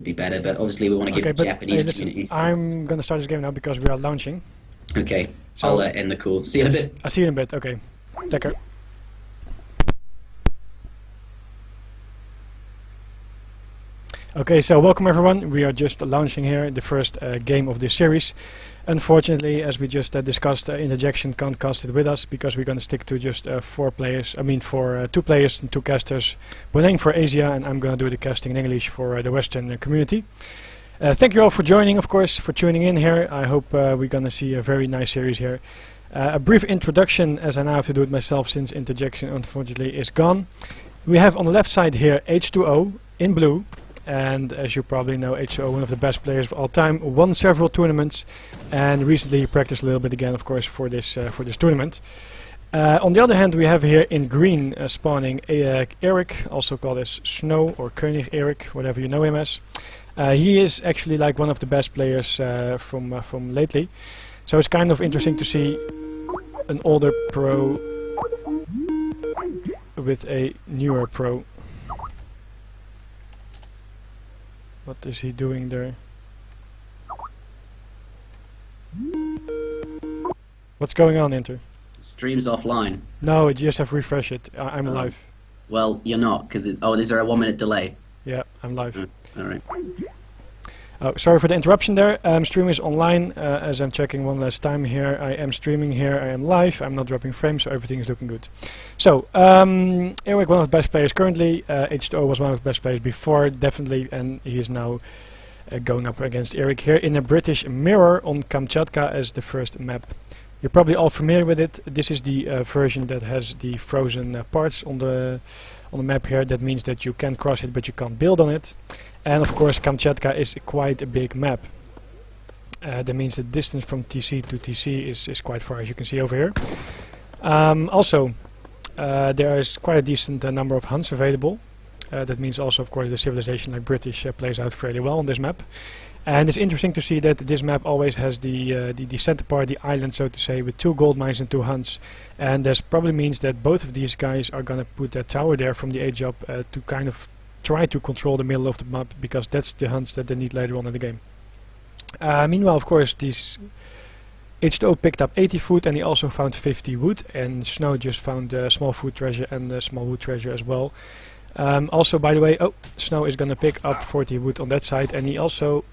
be better, but obviously we want to give Okay, the but Japanese listen, community. I'm gonna start this game now because we are launching. Okay, So, I'll end the call. See you in a bit. I'll see you in a bit. Okay, take care. Okay, so welcome everyone. We are just launching here the first game of this series. Unfortunately, as we just discussed, Interjection can't cast it with us because we're going to stick to just 4 players. I mean, for 2 players and 2 casters. Playing for Asia, and I'm going to do the casting in English for the Western community. Thank you all for joining, of course, for tuning in here. I hope we're going to see a very nice series here. A brief introduction, as I now have to do it myself since Interjection unfortunately is gone. We have on the left side here H2O in blue. And as you probably know, H2O, one of the best players of all time, won several tournaments, and recently practiced a little bit again, of course, for this tournament. On the other hand, we have here in green spawning Eric, also called as Snow or König Eric, whatever you know him as. He is actually like one of the best players from lately, so it's kind of interesting to see an older pro with a newer pro. What is he doing there? What's going on, Inter? Stream's offline. No, you just have to refresh it. I'm live. Well, you're not, because it's... Oh, is there a 1-minute delay? Yeah, I'm live. Alright. Oh, sorry for the interruption there. Stream is online. As I'm checking one last time here, I am streaming here. I am live. I'm not dropping frames, so everything is looking good. So, Eric, one of the best players currently. H2O was one of the best players before, definitely, and he is now going up against Eric here in a British mirror on Kamchatka as the first map. You're probably all familiar with it. This is the version that has the frozen parts on the map here. That means that you can cross it, but you can't build on it. And of course, Kamchatka is quite a big map. That means the distance from TC to TC is quite far, as you can see over here. Also, there is quite a decent number of hunts available. That means also, of course, the civilization like British plays out fairly well on this map. And it's interesting to see that this map always has the center part, the island, so to say, with 2 gold mines and 2 hunts. And this probably means that both of these guys are going to put that tower there from the edge up to kind of try to control the middle of the map, because that's the hunts that they need later on in the game. Meanwhile, of course, this H2O picked up 80 food, and he also found 50 wood, and Snow just found small food treasure and small wood treasure as well. Also, by the way, Snow is going to pick up 40 wood on that side, and he also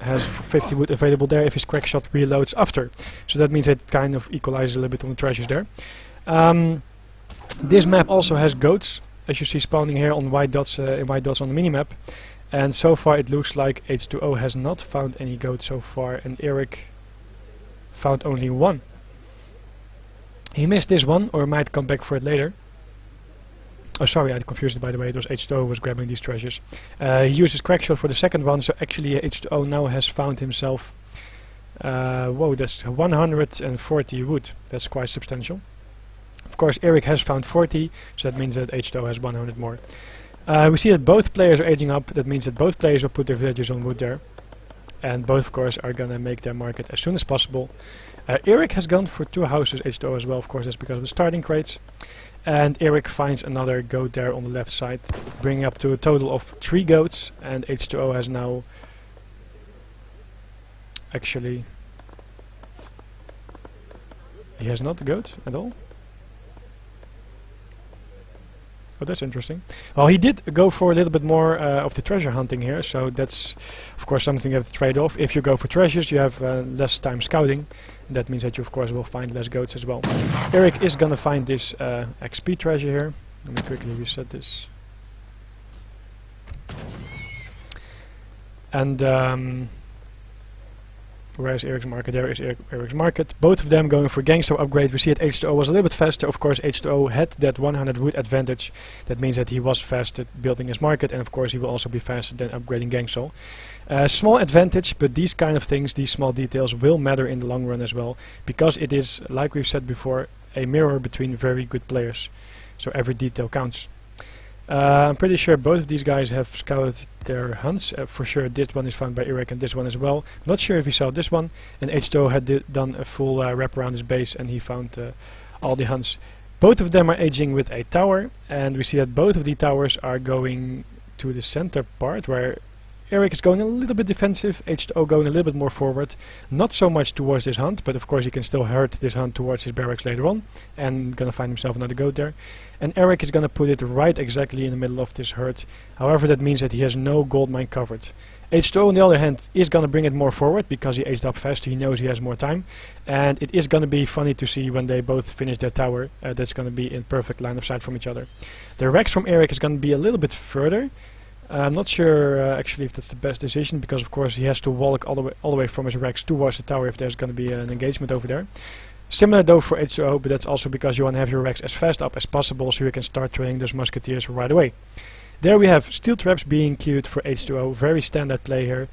has 50 wood available there if his crack shot reloads after. So that means it kind of equalizes a little bit on the treasures there. This map also has goats, as you see spawning here on white dots on the minimap. And so far it looks like H2O has not found any goats so far, and Eric found only 1. He missed this one, or might come back for it later. Oh, sorry, I confused it, by the way. It was H2O who was grabbing these treasures. He used his crack shot for the second one, so actually H2O now has found himself... whoa, that's 140 wood. That's quite substantial. Of course, Eric has found 40, so that means that H2O has 100 more. We see that both players are aging up. That means that both players will put their villagers on wood there. And both, of course, are going to make their market as soon as possible. Eric has gone for 2 houses, H2O as well, of course, that's because of the starting crates. And Eric finds another goat there on the left side, bringing up to a total of 3 goats. And H2O has now... Actually... He has not a goat at all. Oh, that's interesting. Well, he did go for a little bit more of the treasure hunting here, so that's of course something you have to trade off. If you go for treasures, you have less time scouting, and that means that you of course will find less goats as well. Eric is gonna find this XP treasure here. Let me quickly reset this. And where is Eric's market? There is Eric's market. Both of them going for gangster upgrade. We see that H2O was a little bit faster. Of course, H2O had that 100 wood advantage. That means that he was faster building his market, and of course he will also be faster than upgrading Gangsol. Small advantage, but these kind of things, these small details will matter in the long run as well, because it is, like we've said before, a mirror between very good players. So every detail counts. I'm pretty sure both of these guys have scouted their hunts. For sure this one is found by Eric and this one as well. Not sure if he saw this one. And H2O had done a full wrap around his base, and he found all the hunts. Both of them are aging with a tower, and we see that both of the towers are going to the center part where Eric is going a little bit defensive, H2O going a little bit more forward. Not so much towards this hunt, but of course he can still hurt this hunt towards his barracks later on. And gonna find himself another goat there. And Eric is gonna put it right exactly in the middle of this herd. However, that means that he has no gold mine covered. H2O on the other hand is gonna bring it more forward because he aged up faster, he knows he has more time. And it is gonna be funny to see when they both finish their tower, that's gonna be in perfect line of sight from each other. The Rex from Eric is gonna be a little bit further. I'm not sure actually if that's the best decision because of course he has to walk all the way from his Rex towards the tower if there's gonna be an engagement over there. Similar though for H2O, but that's also because you wanna have your Rex as fast up as possible so you can start training those musketeers right away. There we have steel traps being queued for H2O, very standard play here.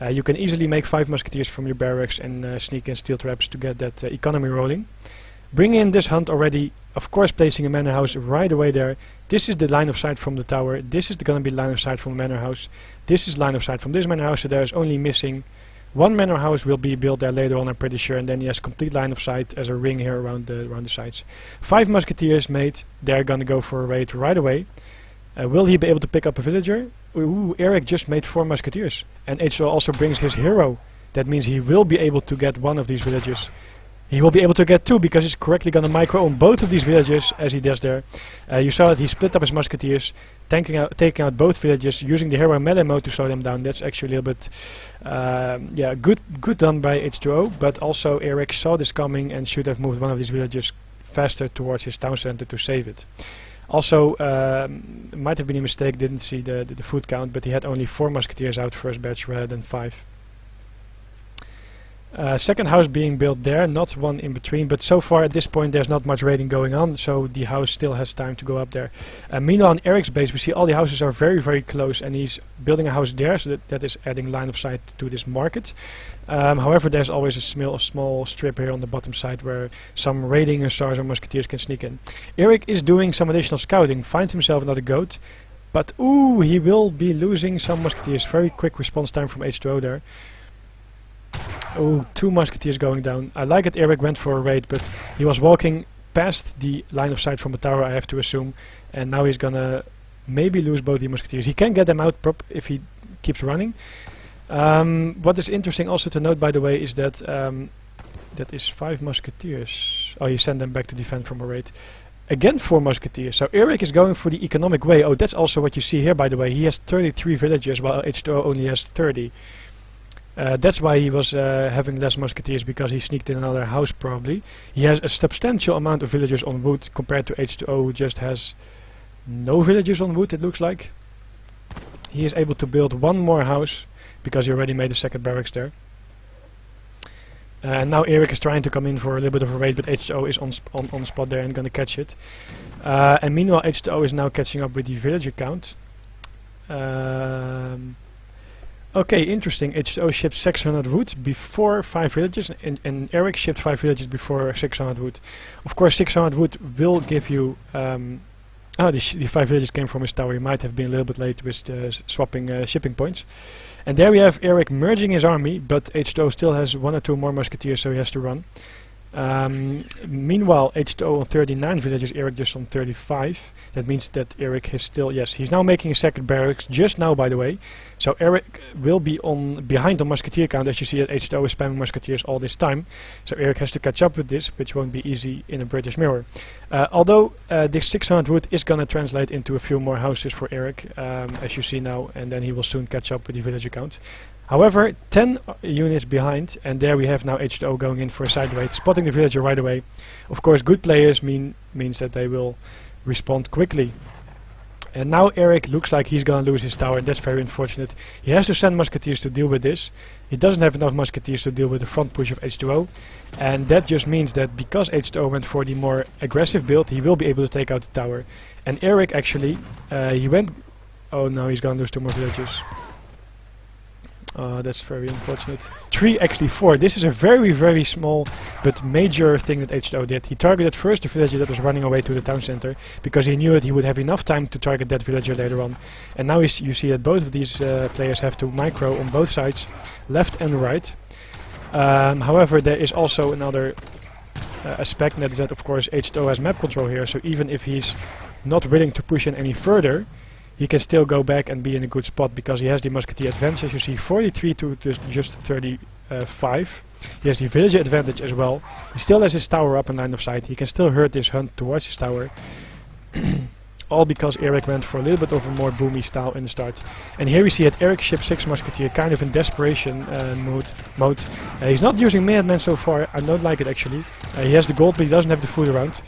You can easily make 5 musketeers from your barracks and sneak in steel traps to get that economy rolling. Bring in this hunt already, of course placing a manor house right away there. This is the line of sight from the tower, this is going to be line of sight from the manor house. This is line of sight from this manor house, so there's only missing 1 manor house will be built there later on, I'm pretty sure, and then he has complete line of sight as a ring here around the sides. 5 musketeers made, they're going to go for a raid right away. Will he be able to pick up a villager? Ooh, Eric just made 4 musketeers. And H2O also brings his hero. That means he will be able to get 1 of these villages. He will be able to get 2 because he's correctly going to micro on both of these villages as he does there. You saw that he split up his musketeers, taking out both villages, using the hero melee mode to slow them down. That's actually a little bit good done by H2O, but also Eric saw this coming and should have moved 1 of these villages faster towards his town center to save it. Also, might have been a mistake, didn't see the food count, but he had only 4 musketeers out first batch rather than 5. Second house being built there, not one in between, but so far at this point there's not much raiding going on, so the house still has time to go up there. Meanwhile on Eric's base we see all the houses are very close and he's building a house there, so that is adding line of sight to this market. However, there's always a small strip here on the bottom side where some raiding hussars or musketeers can sneak in. Eric is doing some additional scouting, finds himself another goat, but ooh, he will be losing some musketeers. Very quick response time from H2O there. Oh, 2 musketeers going down. I like that Eric went for a raid, but he was walking past the line of sight from the tower, I have to assume, and now he's gonna maybe lose both the musketeers. He can get them out if he keeps running. What is interesting also to note, by the way, is that that is 5 musketeers. Oh, you send them back to defend from a raid. Again 4 musketeers. So Eric is going for the economic way. Oh, that's also what you see here, by the way. He has 33 villages while H2O only has 30. That's why he was having less musketeers, because he sneaked in another house probably. He has a substantial amount of villagers on wood compared to H2O, who just has no villagers on wood, it looks like. He is able to build 1 more house because he already made a second barracks there. And now Eric is trying to come in for a little bit of a raid, but H2O is on spot there and gonna catch it. And meanwhile H2O is now catching up with the villager count. Okay, interesting. H2O shipped 600 wood before 5 villages, and Eric shipped 5 villages before 600 wood. Of course, 600 wood will give you... the 5 villages came from his tower. He might have been a little bit late with swapping shipping points. And there we have Eric merging his army, but H2O still has 1 or 2 more musketeers, so he has to run. Meanwhile, H2O on 39 villages, Eric just on 35. That means that Eric is still, yes, he's now making a second barracks, just now by the way. So Eric will be behind on musketeer count, as you see that H2O is spamming musketeers all this time. So Eric has to catch up with this, which won't be easy in a British mirror. Although this 600 wood is gonna translate into a few more houses for Eric, as you see now, and then he will soon catch up with the villager count. However, 10 units behind, and there we have now H2O going in for a side raid, spotting the villager right away. Of course, good players means that they will respond quickly. And now Eric looks like he's gonna lose his tower, and that's very unfortunate. He has to send musketeers to deal with this. He doesn't have enough musketeers to deal with the front push of H2O, and that just means that because H2O went for the more aggressive build, he will be able to take out the tower. And Eric actually, he went... Oh no, he's gonna lose 2 more villages. That's very unfortunate. 3, actually 4. This is a very small but major thing that H2O did. He targeted first the villager that was running away to the town center, because he knew that he would have enough time to target that villager later on. And now you see that both of these players have to micro on both sides, left and right. However, there is also another aspect, and that is that of course H2O has map control here, so even if he's not willing to push in any further, he can still go back and be in a good spot because he has the musketeer advantage. As you see, 43 to just 35. He has the villager advantage as well. He still has his tower up in line of sight. He can still hurt this hunt towards his tower. All because Eric went for a little bit of a more boomy style in the start. And here we see that Eric's ship 6 musketeer kind of in desperation mode. He's not using Minutemen so far. I don't like it actually. He has the gold, but he doesn't have the food around.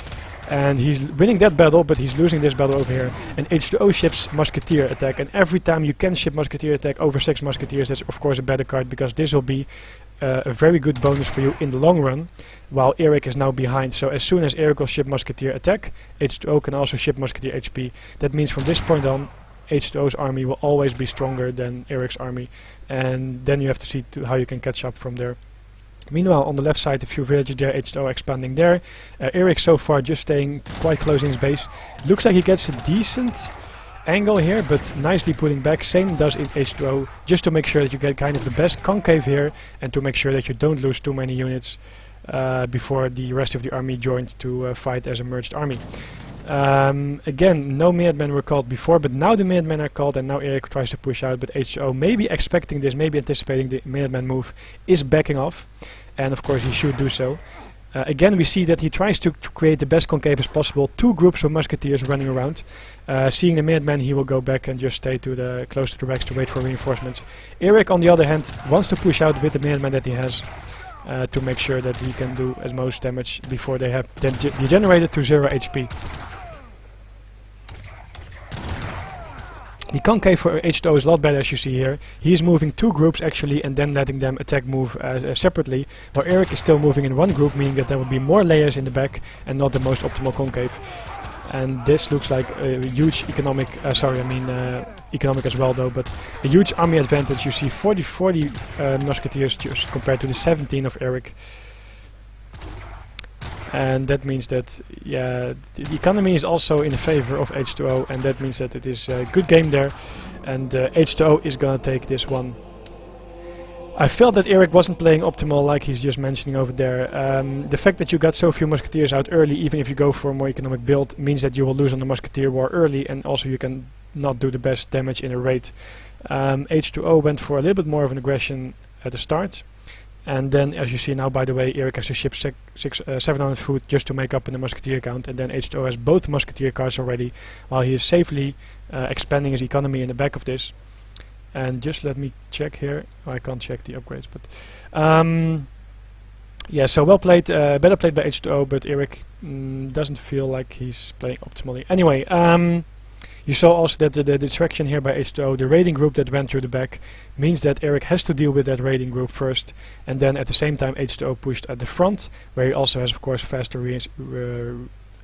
And he's winning that battle, but he's losing this battle over here. And H2O ships musketeer attack. And every time you can ship musketeer attack over 6 musketeers, that's of course a better card, because this will be a very good bonus for you in the long run, while Eric is now behind. So as soon as Eric will ship musketeer attack, H2O can also ship musketeer HP. That means from this point on, H2O's army will always be stronger than Eric's army, and then you have to see how you can catch up from there. Meanwhile, on the left side, a few villages there, H2O expanding there. Eric so far just staying quite close in his base. Looks like he gets a decent angle here, but nicely putting back. Same does in H2O, just to make sure that you get kind of the best concave here, and to make sure that you don't lose too many units before the rest of the army joined to fight as a merged army. Again, no Minutemen were called before, but now the Minutemen are called, and now Eric tries to push out, but H2O, maybe expecting this, maybe anticipating the Minutemen move, is backing off, and of course he should do so. Again, we see that he tries to create the best concave as possible. 2 groups of musketeers running around. Seeing the Minutemen, he will go back and just stay to close to the racks to wait for reinforcements. Eric, on the other hand, wants to push out with the Minutemen that he has, to make sure that he can do as most damage before they have degenerated to 0 HP. The concave for H2O is a lot better, as you see here. He is moving 2 groups actually, and then letting them attack move separately, while Eric is still moving in 1 group, meaning that there will be more layers in the back and not the most optimal concave. And this looks like a huge economic, economic as well though, but a huge army advantage. You see 40 musketeers just compared to the 17 of Eric. And that means that, yeah, the economy is also in favor of H2O, and that means that it is a good game there, and H2O is gonna take this one. I felt that Eric wasn't playing optimal, like he's just mentioning over there. The fact that you got so few musketeers out early, even if you go for a more economic build, means that you will lose on the musketeer war early, and also you can not do the best damage in a raid. H2O went for a little bit more of an aggression at the start. And then, as you see now, by the way, Eric has to ship 700 food just to make up in the musketeer count, and then H2O has both musketeer cards already, while he is safely expanding his economy in the back of this. And just let me check here. Oh, I can't check the upgrades, but yeah. So well played, better played by H2O, but Eric doesn't feel like he's playing optimally. Anyway, you saw also that the distraction here by H2O, the raiding group that went through the back, means that Eric has to deal with that raiding group first, and then at the same time H2O pushed at the front, where he also has of course faster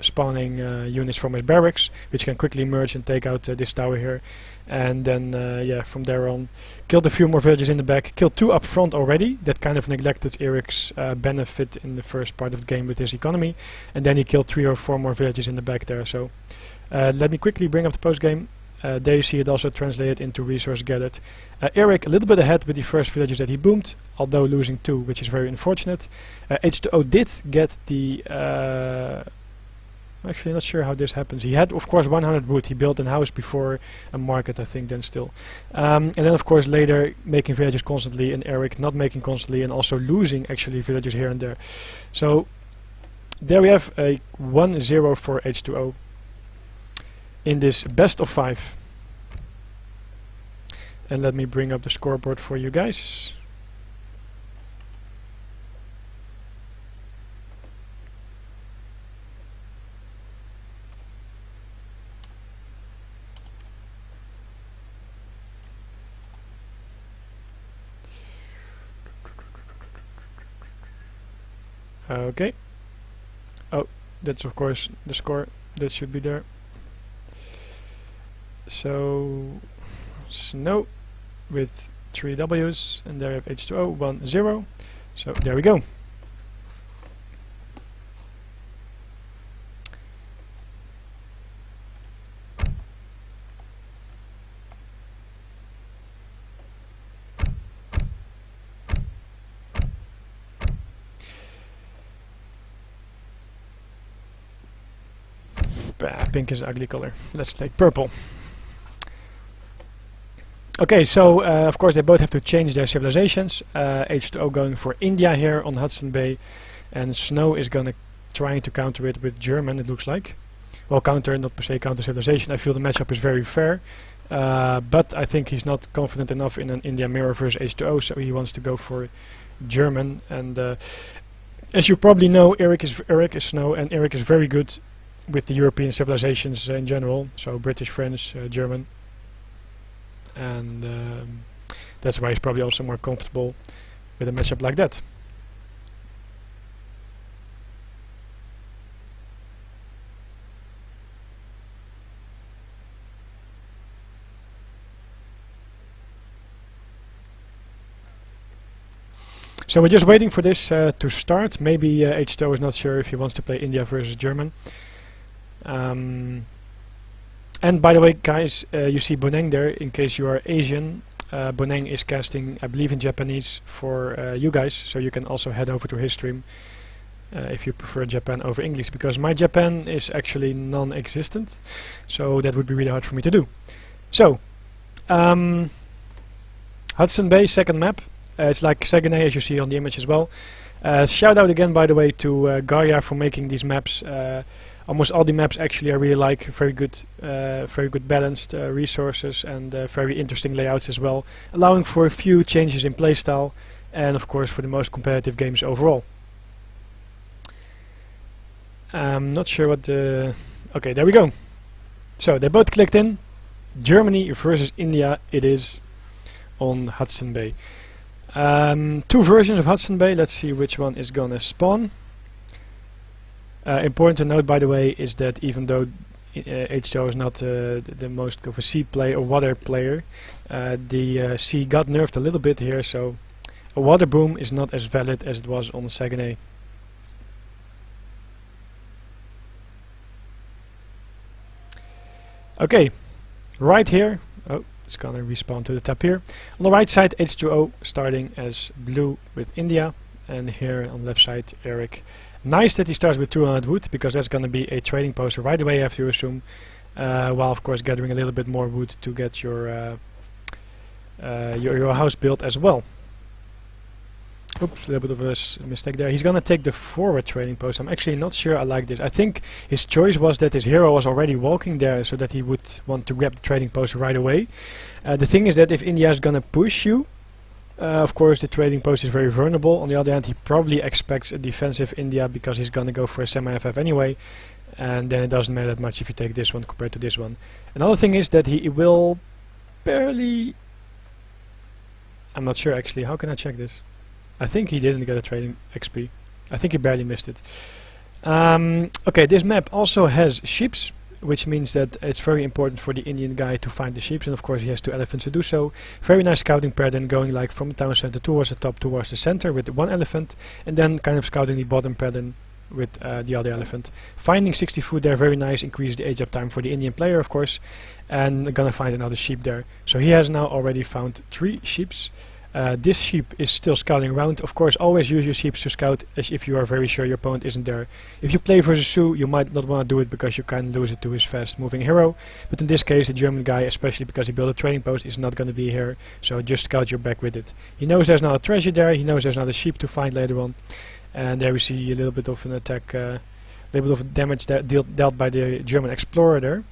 spawning units from his barracks, which can quickly merge and take out this tower here. And then yeah, from there on, killed a few more villages in the back, killed 2 up front already. That kind of neglected Eric's benefit in the first part of the game with his economy, and then he killed 3 or 4 more villages in the back there. So let me quickly bring up the post game. There you see it also translated into resource gathered. Eric a little bit ahead with the first villages that he boomed, although losing 2, which is very unfortunate. H2O did get the actually not sure how this happens. He had of course 100 wood. He built a house before a market, I think, then still. And then of course later making villages constantly, and Eric not making constantly, and also losing actually villages here and there. So there we have a 1-0 for H2O in this best of 5. And let me bring up the scoreboard for you guys. Okay. Oh, that's of course the score that should be there. So Snow with 3 W's, and there I have H2O 1-0. So there we go. Pink is an ugly color. Let's take purple. Okay, so of course they both have to change their civilizations. H2O going for India here on Hudson Bay, and Snow is gonna trying to counter it with German, it looks like. Well, counter, not per se counter civilization. I feel the matchup is very fair, but I think he's not confident enough in an India mirror versus H2O, so he wants to go for German. And as you probably know, Eric is Snow, and Eric is very good with the European civilizations in general, so British, French, German. And that's why he's probably also more comfortable with a matchup like that. So we're just waiting for this to start. Maybe H2O is not sure if he wants to play India versus German. And by the way, guys, you see Boneng there. In case you are Asian, Boneng is casting, I believe, in Japanese for you guys. So you can also head over to his stream if you prefer Japan over English, because my Japan is actually non-existent. So that would be really hard for me to do. So, Hudson Bay, second map. It's like Saguenay, as you see on the image as well. Shout out again, by the way, to Gaia for making these maps. Almost all the maps actually I really like. Very good balanced resources and very interesting layouts as well, allowing for a few changes in playstyle and of course for the most competitive games overall. I'm not sure what the... Okay, there we go. So they both clicked in. Germany versus India it is on Hudson Bay. Two versions of Hudson Bay. Let's see which one is gonna spawn. Important to note, by the way, is that even though H2O is not the most of a sea player or water player, the sea got nerfed a little bit here, so a water boom is not as valid as it was on Saguenay. Okay, right here. Oh. It's gonna respawn to the top here. On the right side, H2O starting as blue with India, and here on the left side, Eric. Nice that he starts with 200 wood, because that's gonna be a trading post right away, I have to assume. While of course gathering a little bit more wood to get your house built as well. Oops, a little bit of a mistake there. He's gonna take the forward trading post. I'm actually not sure I like this. I think his choice was that his hero was already walking there, so that he would want to grab the trading post right away. The thing is that if India is gonna push you, of course the trading post is very vulnerable. On the other hand, he probably expects a defensive India because he's gonna go for a semi-FF anyway, and then it doesn't matter that much if you take this one compared to this one. Another thing is that he will barely... I'm not sure actually. How can I check this? I think he didn't get a trading XP. I think he barely missed it. Okay, this map also has sheeps, which means that it's very important for the Indian guy to find the sheeps, and of course he has 2 elephants to do so. Very nice scouting pattern, going like from the town center towards the top towards the center with 1 elephant, and then kind of scouting the bottom pattern with the other elephant. Finding 60 food there, very nice, increase the age up time for the Indian player of course, and gonna find another sheep there. So he has now already found 3 sheeps. This sheep is still scouting around. Of course, always use your sheep to scout as if you are very sure your opponent isn't there. If you play versus Sioux, you might not want to do it because you can lose it to his fast moving hero. But in this case, the German guy, especially because he built a trading post, is not going to be here. So just scout your back with it. He knows there's not a treasure there. He knows there's not a sheep to find later on. And there we see a little bit of an attack, a little bit of damage that dealt by the German explorer there.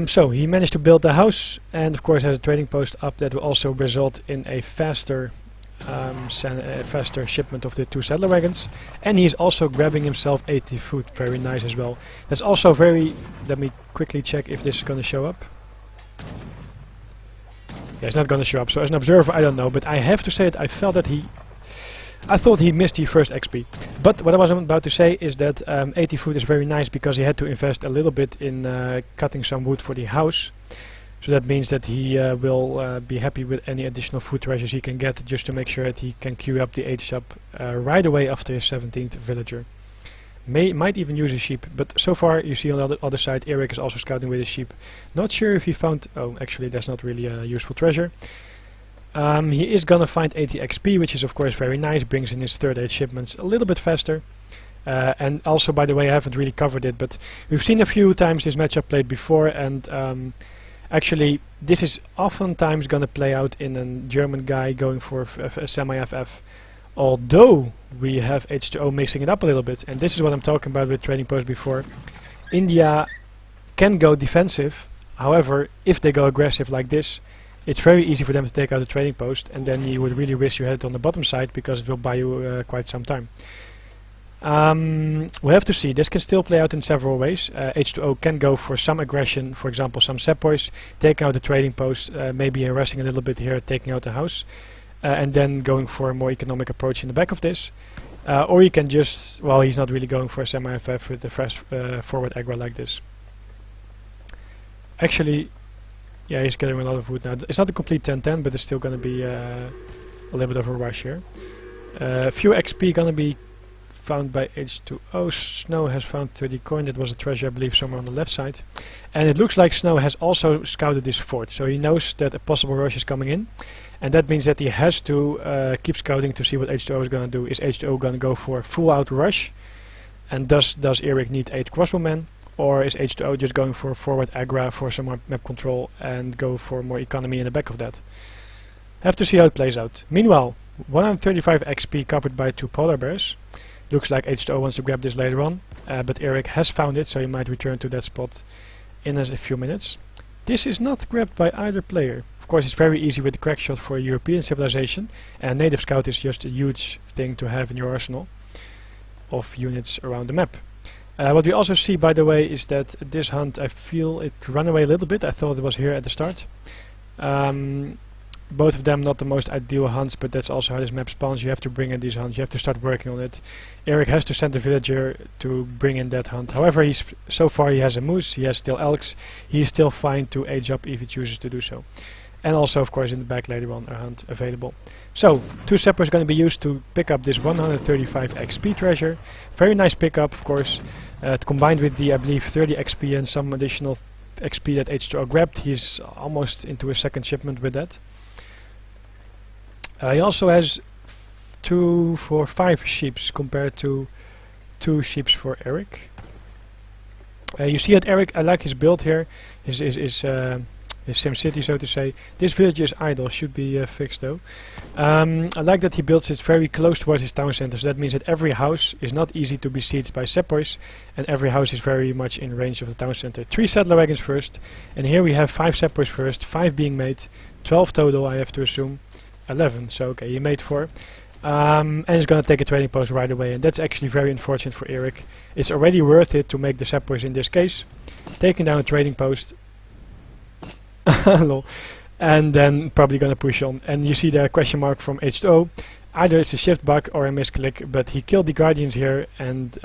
So he managed to build the house, and of course has a trading post up that will also result in a faster shipment of the 2 settler wagons. And he's also grabbing himself 80 food, very nice as well. That's also very... Let me quickly check if this is going to show up. Yeah, it's not going to show up, so as an observer I don't know, but I have to say that I felt that I thought he missed the first XP. But what I was about to say is that 80 food is very nice because he had to invest a little bit in cutting some wood for the house. So that means that he will be happy with any additional food treasures he can get, just to make sure that he can queue up the age up right away after his 17th villager. Might even use a sheep, but so far you see on the other side Eric is also scouting with his sheep. Not sure if he found... Oh, actually that's not really a useful treasure. He is gonna find 80 XP, which is of course very nice, brings in his third age shipments a little bit faster. And also, by the way, I haven't really covered it, but we've seen a few times this matchup played before, and Actually, this is oftentimes going to play out in a German guy going for a semi-FF. Although we have H2O mixing it up a little bit, and this is what I'm talking about with trading post before. India can go defensive, however, if they go aggressive like this, it's very easy for them to take out the trading post, and then you would really wish you had it on the bottom side, because it will buy you quite some time. We'll have to see. This can still play out in several ways. H2O can go for some aggression, for example some sepoys, taking out the trading post, maybe harassing a little bit here, taking out the house. And then going for a more economic approach in the back of this. Or you can just, well, he's not really going for a semi-FF with the fresh forward aggro like this. Actually, yeah, he's getting a lot of wood now. It's not a complete 10-10, but it's still going to be a little bit of a rush here. Few XP going to be found by H2O. Snow has found 30 coin. That was a treasure, I believe, somewhere on the left side. And it looks like Snow has also scouted this fort, so he knows that a possible rush is coming in. And that means that he has to keep scouting to see what H2O is going to do. Is H2O going to go for a full out rush? And does Eric need 8 crossbowmen? Or is H2O just going for forward aggro for some more map control and go for more economy in the back of that? Have to see how it plays out. Meanwhile, 135 XP covered by 2 polar bears. Looks like H2O wants to grab this later on. But Eric has found it, so he might return to that spot in a few minutes. This is not grabbed by either player. Of course, it's very easy with the crack shot for a European civilization, and native scout is just a huge thing to have in your arsenal of units around the map. What we also see, by the way, is that this hunt, I feel it ran away a little bit. I thought it was here at the start. Both of them not the most ideal hunts, but that's also how this map spawns. You have to bring in these hunts, you have to start working on it. Eric has to send a villager to bring in that hunt. However, so far he has a moose, he has still elks, he's still fine to age up if he chooses to do so. And also, of course, in the back later on a hunt available. So, 2 sepoys are going to be used to pick up this 135 XP treasure. Very nice pickup, of course. Combined with the, I believe, 30 XP and some additional XP that H2O grabbed, he's almost into a second shipment with that. He also has 2, 4, 5 sheeps compared to 2 sheeps for Eric. You see that Eric, I like his build here, his SimCity, so to say. This village is idle, should be fixed though. I like that he builds it very close towards his town center, so that means that every house is not easy to besiege by sepoys, and every house is very much in range of the town center. 3 settler wagons first, and here we have 5 sepoys first, 5 being made, 12 total I have to assume, 11, so okay, he made 4. And he's gonna take a trading post right away, and that's actually very unfortunate for Eric. It's already worth it to make the sepoys in this case, taking down a trading post. Lol. And then probably gonna push on, and you see the question mark from H2O. Either it's a shift bug or a misclick, but he killed the guardians here, and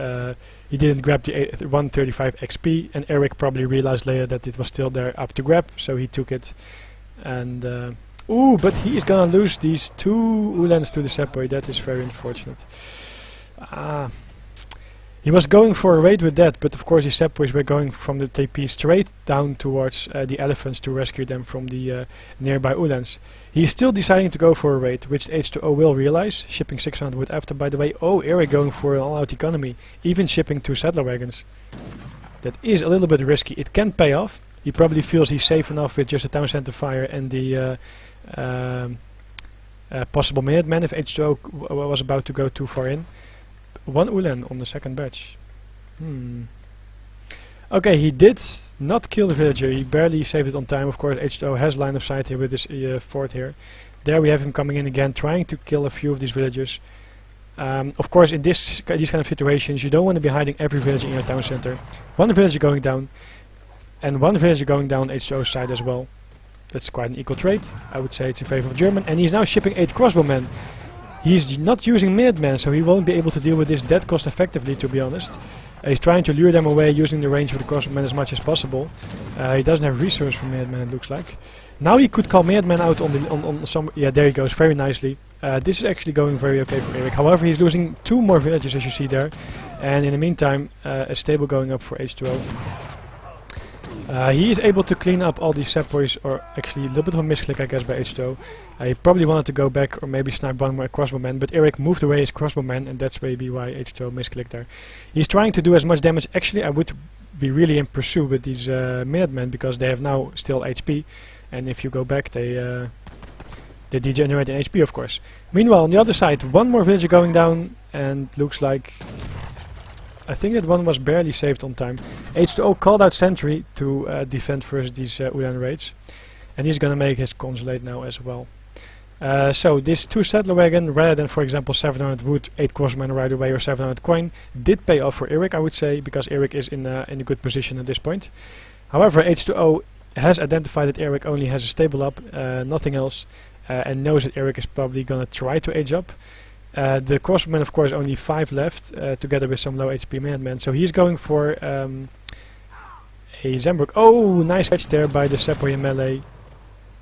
he didn't grab the 135 XP, and Eric probably realized later that it was still there up to grab, so he took it. And ooh, but he is gonna lose these 2 Ulans to the sepoy. That is very unfortunate. He was going for a raid with that, but of course his sepoys were going from the TP straight down towards the elephants to rescue them from the nearby Ulans. He's still deciding to go for a raid, which H2O will realize, shipping 600 wood after, by the way. Oh, Eric going for an all-out economy, even shipping 2 settler wagons. That is a little bit risky. It can pay off. He probably feels he's safe enough with just a town center fire and the possible Minutemen if H2O was about to go too far in. 1 Ulan on the second batch. Okay, he did not kill the villager, he barely saved it on time. Of course, H2O has line of sight here with this fort here. There we have him coming in again, trying to kill a few of these villagers. Of course, in these kind of situations, you don't want to be hiding every villager in your town center. 1 villager going down, and 1 villager going down H2O's side as well. That's quite an equal trade. I would say it's in favor of German, and he's now shipping 8 crossbowmen. He's not using Minutemen, so he won't be able to deal with this dead cost effectively, to be honest. He's trying to lure them away using the range of the crossbowmen as much as possible. He doesn't have resource for Minutemen, it looks like. Now he could call Minutemen out on some... Yeah, there he goes, very nicely. This is actually going very okay for Eric. However, he's losing 2 more villages, as you see there. And in the meantime, a stable going up for H2O. He is able to clean up all these sepoys, or actually a little bit of a misclick I guess by H2O. He probably wanted to go back or maybe snipe 1 more crossbowman, but Eric moved away his crossbowman, and that's maybe why H2O misclicked there. He's trying to do as much damage. Actually, I would be really in pursuit with these Minutemen because they have now still HP, and if you go back, they degenerate in HP, of course. Meanwhile, on the other side, one more villager going down, and looks like I think that one was barely saved on time. H2O called out sentry to defend versus these Ulan raids, and he's gonna make his consulate now as well. So this 2 settler wagon, rather than for example 700 wood, 8 crossmen right away or 700 coin, did pay off for Eric, I would say, because Eric is in a good position at this point. However, H2O has identified that Eric only has a stable up, nothing else, and knows that Eric is probably gonna try to age up. The crossmen, of course, only 5 left, together with some low HP Minutemen, so he's going for a Zembrook. Oh, nice catch there by the Sepoy in melee.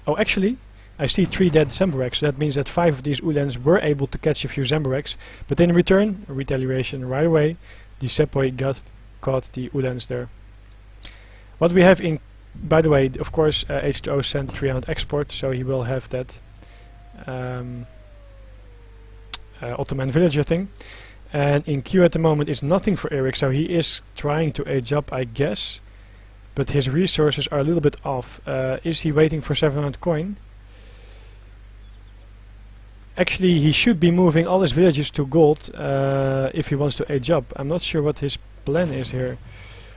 Oh, actually, I see 3 dead Zemboreks, so that means that 5 of these Ulans were able to catch a few Zemboreks, but in return, retaliation right away, the Sepoy caught the Ulans there. What we have in, by the way, of course, H2O sent 300 export, so he will have that Ottoman villager thing. And in queue at the moment is nothing for Eric, so he is trying to age up, I guess, but his resources are a little bit off. Is he waiting for 700 coin? Actually, he should be moving all his villages to gold if he wants to age up. I'm not sure what his plan is here.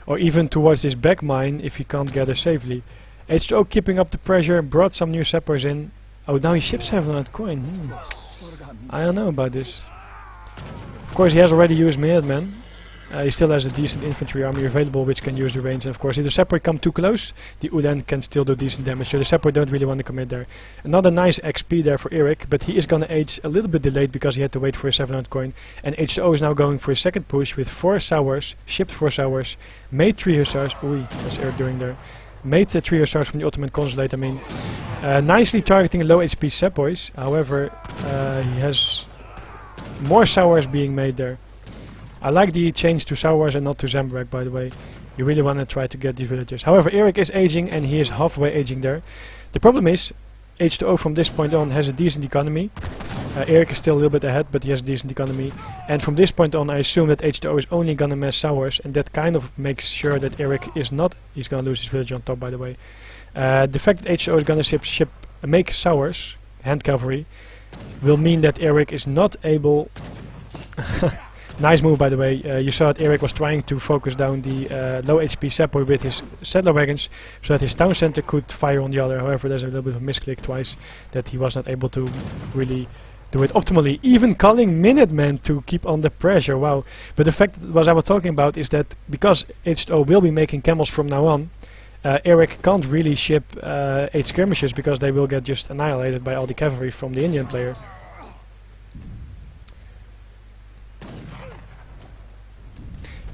Or even towards this back mine if he can't gather safely. H2O keeping up the pressure, brought some new sappers in. Oh, now he ships 700 coin. I don't know about this. Of course, he has already used Minutemen. He still has a decent infantry army available which can use the range, and of course if the Sepoy come too close, the Ulan can still do decent damage, so the Sepoy don't really want to commit there. Another nice XP there for Eric, but he is gonna age a little bit delayed because he had to wait for his 700 coin, and H2O is now going for his second push with 4 Sours, shipped 4 Sours, made 3 Hussars, ooh, that's Eric doing there, made 3 Hussars from the Ottoman consulate, I mean, nicely targeting low HP Sepoys. However, he has more Sours being made there. I like the change to Sours and not to Zembrek, by the way. You really want to try to get these villagers. However, Eric is aging, and he is halfway aging there. The problem is, H2O from this point on has a decent economy. Eric is still a little bit ahead, but he has a decent economy. And from this point on, I assume that H2O is only gonna mess Sours, and that kind of makes sure that Eric is not... He's gonna lose his villager on top, by the way. The fact that H2O is gonna make Sours, hand cavalry, will mean that Eric is not able... Nice move, by the way. You saw that Eric was trying to focus down the low HP Sepoy with his settler wagons so that his town center could fire on the other. However, there's a little bit of a misclick twice that he was not able to really do it optimally. Even calling Minutemen to keep on the pressure. Wow. But the fact that what I was talking about is that because H2O will be making camels from now on, Eric can't really ship 8 skirmishes because they will get just annihilated by all the cavalry from the Indian player.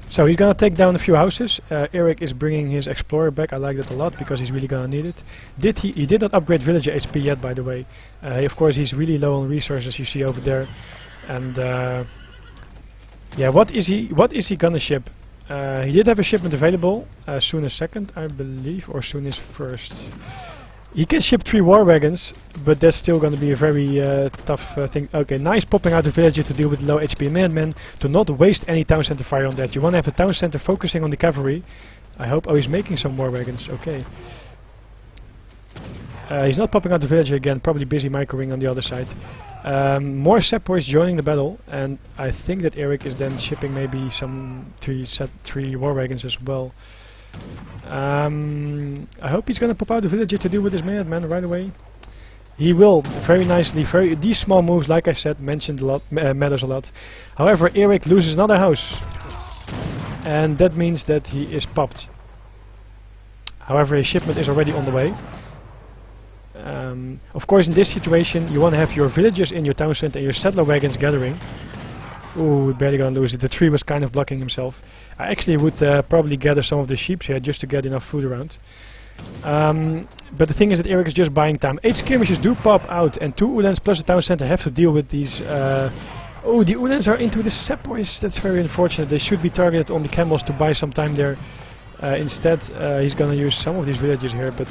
So he's gonna take down a few houses. Eric is bringing his explorer back. I like that a lot because he's really gonna need it. He did not upgrade villager HP yet, by the way. Of course, he's really low on resources. You see over there, and yeah, what is he gonna ship? He did have a shipment available. Soon as second, I believe, or soon as first. He can ship 3 war wagons, but that's still going to be a very tough thing. Okay, nice popping out the villager to deal with low HP Minutemen, to not waste any town center fire on that. You want to have a town center focusing on the cavalry. I hope... Oh, he's making some war wagons. Okay. He's not popping out the villager again, probably busy microing on the other side. More Sepoys joining the battle, and I think that Eric is then shipping maybe some 3 war wagons as well. I hope he's gonna pop out the villager to deal with his Minutemen right away. He will, very nicely. These small moves, like I said, mentioned a lot, matters a lot. However, Eric loses another house, and that means that he is popped. However, his shipment is already on the way. Of course, in this situation, you want to have your villagers in your town center and your settler wagons gathering. Ooh, barely gonna lose it. The tree was kind of blocking himself. I actually would probably gather some of the sheep here just to get enough food around. But the thing is that Eric is just buying time. 8 skirmishes do pop out, and 2 Ulans plus the town center have to deal with these... oh, the Ulans are into the Sepoys. That's very unfortunate. They should be targeted on the camels to buy some time there. Instead, he's gonna use some of these villages here, but...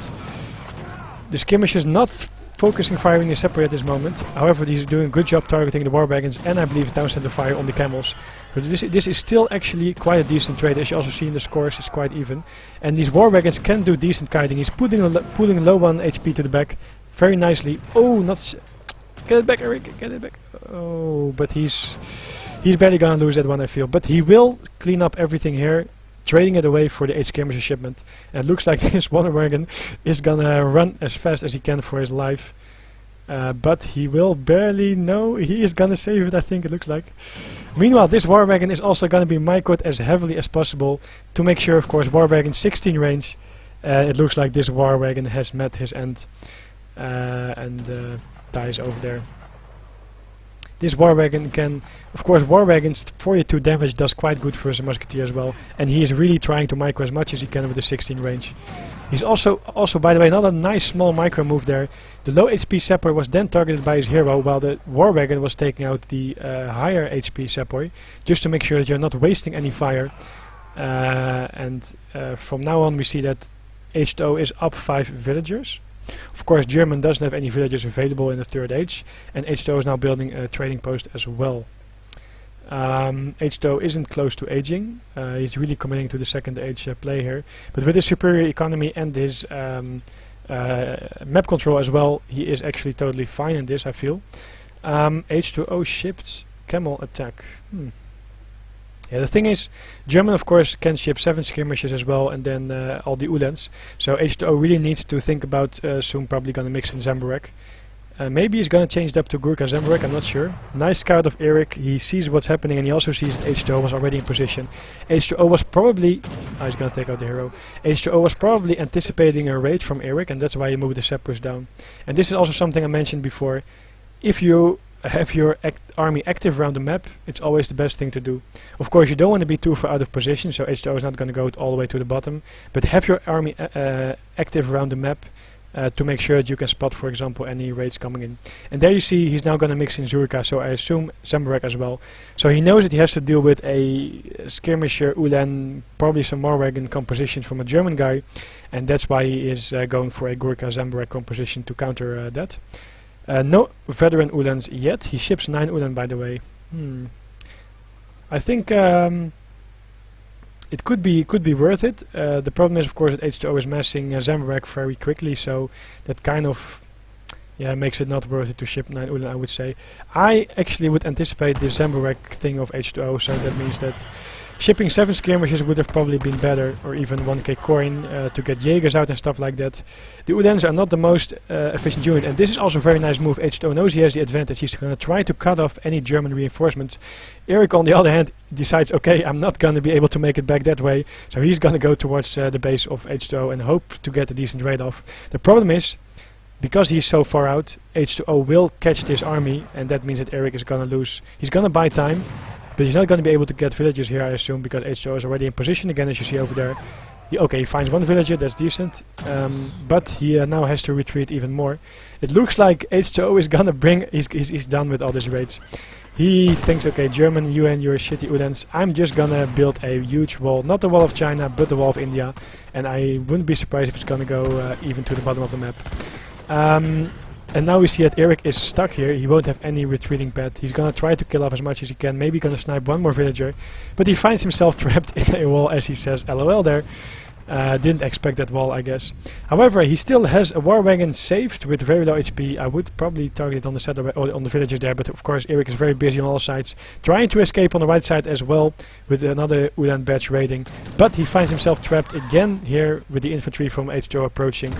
The skirmish is not focusing firing the separate at this moment. However, he's doing a good job targeting the war wagons and I believe down center fire on the camels. But this is still actually quite a decent trade. As you also see in the scores, it's quite even. And these war wagons can do decent kiting. He's pulling a low 1 HP to the back very nicely. Oh, get it back, Eric, get it back. Oh, but he's barely gonna lose that one, I feel. But he will clean up everything here, trading it away for the 8 skirmisher shipment. And it looks like this war wagon is gonna run as fast as he can for his life. But he will barely know. He is gonna save it, I think it looks like. Meanwhile, this war wagon is also gonna be microed as heavily as possible to make sure, of course, war wagon 16 range. It looks like this war wagon has met his end and dies over there. This war wagon can, of course, war wagons 42 damage does quite good for a musketeer as well, and he is really trying to micro as much as he can with the 16 range. He's also by the way, another nice small micro move there. The low HP sepoy was then targeted by his hero, while the war wagon was taking out the higher HP sepoy, just to make sure that you're not wasting any fire. From now on, we see that H2O is up 5 villagers. Of course, German doesn't have any villagers available in the third age, and H2O is now building a trading post as well. H2O isn't close to aging. He's really committing to the second age play here, but with his superior economy and his map control as well, he is actually totally fine in this, I feel. H2O shipped camel attack. Yeah, the thing is, German of course can ship 7 skirmishes as well, and then all the Ulans. So H2O really needs to think about soon probably gonna mix in Zemburek. Maybe he's gonna change it up to Gurkha Zemburek, I'm not sure. Nice scout of Eric, he sees what's happening and he also sees that H2O was already in position. H2O was probably, he's gonna take out the hero. H2O was probably anticipating a raid from Eric, and that's why he moved the Seppers down. And this is also something I mentioned before. If you have your army active around the map, it's always the best thing to do. Of course, you don't want to be too far out of position, so H2O is not going to go all the way to the bottom, but have your army active around the map to make sure that you can spot, for example, any raids coming in. And there you see he's now going to mix in Zurka, so I assume Zemburek as well. So he knows that he has to deal with a skirmisher, Ulan, probably some more wagon composition from a German guy, and that's why he is going for a Gurkha Zemburek composition to counter that. No veteran Ulans yet. He ships 9 Ulan, by the way. I think it could be worth it. The problem is, of course, that H2O is massing Zemburek very quickly, so that kind of makes it not worth it to ship 9 Ulan, I would say. I actually would anticipate the Zemburek thing of H2O, so that means that shipping 7 skirmishes would have probably been better, or even 1k coin to get Jaegers out and stuff like that. The Udens are not the most efficient unit, and this is also a very nice move. H2O knows he has the advantage. He's going to try to cut off any German reinforcements. Eric, on the other hand, decides, okay, I'm not going to be able to make it back that way, so he's going to go towards the base of H2O and hope to get a decent raid off. The problem is, because he's so far out, H2O will catch this army, and that means that Eric is going to lose. He's going to buy time, but he's not going to be able to get villagers here, I assume, because H2O is already in position again, as you see over there. He finds 1 villager, that's decent, but he now has to retreat even more. It looks like H2O is gonna he's done with all these raids. He thinks, okay, German, you and your shitty Udens, I'm just gonna build a huge wall, not the wall of China, but the wall of India, and I wouldn't be surprised if it's gonna go even to the bottom of the map. And now we see that Eric is stuck here. He won't have any retreating pad. He's gonna try to kill off as much as he can. Maybe gonna snipe 1 more villager, but he finds himself trapped in a wall, as he says, LOL there. Didn't expect that wall, I guess. However, he still has a war wagon saved with very low HP. I would probably target it on the settler or on the villagers there, but of course Eric is very busy on all sides, trying to escape on the right side as well with another Ulan badge raiding. But he finds himself trapped again here with the infantry from H2O approaching.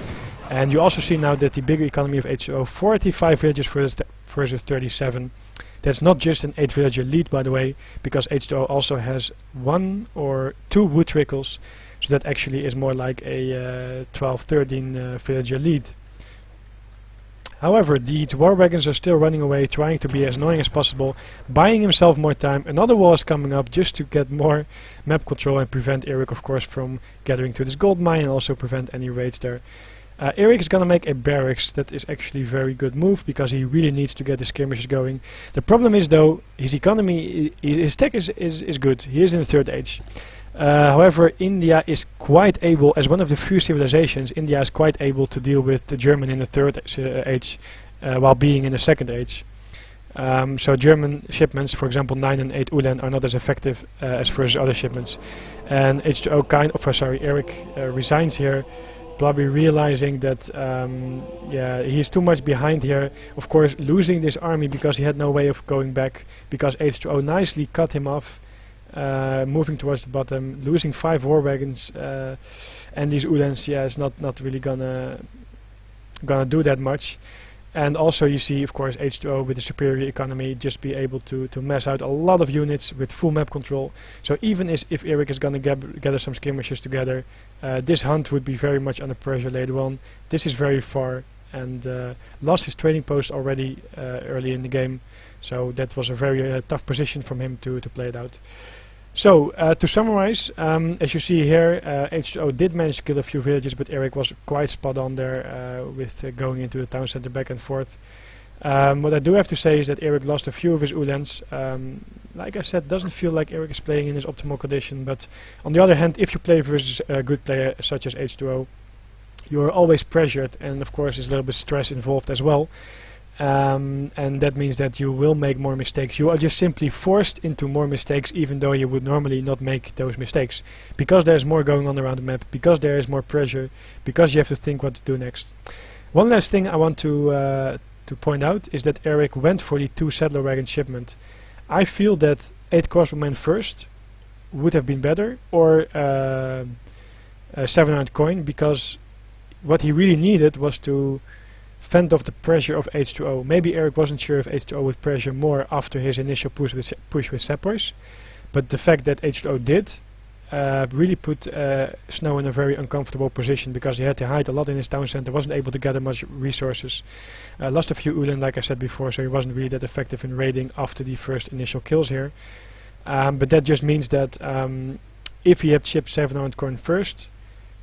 And you also see now that the bigger economy of H2O, 45 villagers versus 37. That's not just an 8 villager lead, by the way, because H2O also has 1 or 2 wood trickles, so that actually is more like a 12-13 villager lead. However, these war wagons are still running away, trying to be as annoying as possible, buying himself more time. Another wall is coming up just to get more map control and prevent Eric, of course, from gathering to this gold mine, and also prevent any raids there. Eric is gonna make a barracks. That is actually a very good move, because he really needs to get the skirmishes going. The problem is, though, his economy, his tech is good. He is in the third age. However, India is quite able, as one of the few civilizations, India is quite able to deal with the German in the third age while being in the second age. So German shipments, for example 9 and 8 Ulan, are not as effective as versus other shipments. And H2O Eric resigns here, probably realizing that he's too much behind here. Of course, losing this army because he had no way of going back, because H2O nicely cut him off, moving towards the bottom, losing 5 war wagons, and these Ulans, is not really gonna do that much. And also you see, of course, H2O with the superior economy just be able to mess out a lot of units with full map control. So even if Eric is going to gather some skirmishers together, this hunt would be very much under pressure later on. This is very far, and lost his trading post already early in the game. So that was a very tough position from him to play it out. So, to summarize, as you see here, H2O did manage to kill a few villages, but Eric was quite spot on there with going into the town center back and forth. What I do have to say is that Eric lost a few of his Ulans. Like I said, doesn't feel like Eric is playing in his optimal condition, but on the other hand, if you play versus a good player such as H2O, you are always pressured, and of course there's a little bit of stress involved as well. And that means that you will make more mistakes. You are just simply forced into more mistakes, even though you would normally not make those mistakes, because there's more going on around the map, because there is more pressure, because you have to think what to do next. One last thing I want to point out is that Eric went for the 2 settler wagon shipment. I feel that 8 crossbowmen first would have been better, or 700 coin, because what he really needed was to fend off the pressure of H2O. Maybe Eric wasn't sure if H2O would pressure more after his initial push with Sepoys, but the fact that H2O did really put Snow in a very uncomfortable position, because he had to hide a lot in his town center, wasn't able to gather much resources, lost a few Ulan like I said before, so he wasn't really that effective in raiding after the first initial kills here. But that just means that if he had shipped 700 coin first,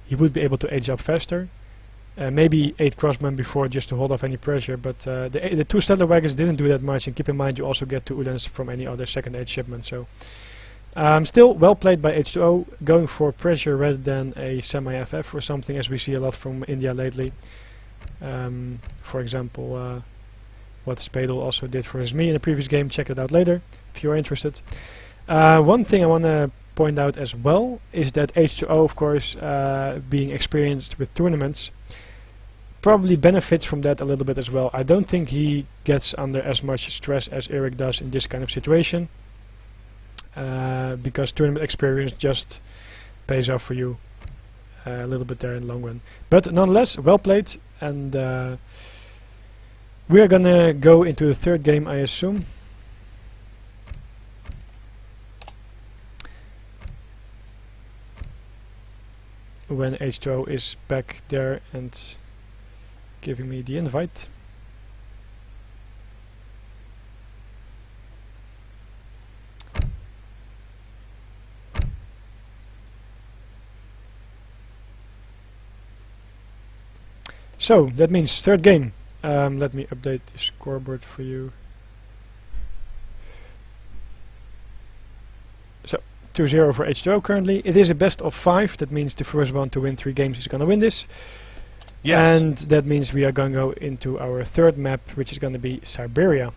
he would be able to age up faster. Maybe 8 crossmen before, just to hold off any pressure, but the 2 settler wagons didn't do that much, and keep in mind you also get 2 Ulans from any other second age shipment. So still well played by H2O, going for pressure rather than a semi-FF or something, as we see a lot from India lately. For example, what Spadel also did for me in the previous game. Check it out later if you are interested. One thing I want to point out as well is that H2O, of course, being experienced with tournaments, probably benefits from that a little bit as well. I don't think he gets under as much stress as Eric does in this kind of situation, because tournament experience just pays off for you a little bit there in the long run. But nonetheless, well played, and we are gonna go into the third game, I assume. When H2O is back there and giving me the invite. So that means third game. Let me update the scoreboard for you. So 2-0 for H2O currently. It is a best of 5. That means the first one to win 3 games is going to win this. Yes. And that means we are going to go into our third map, which is going to be Siberia.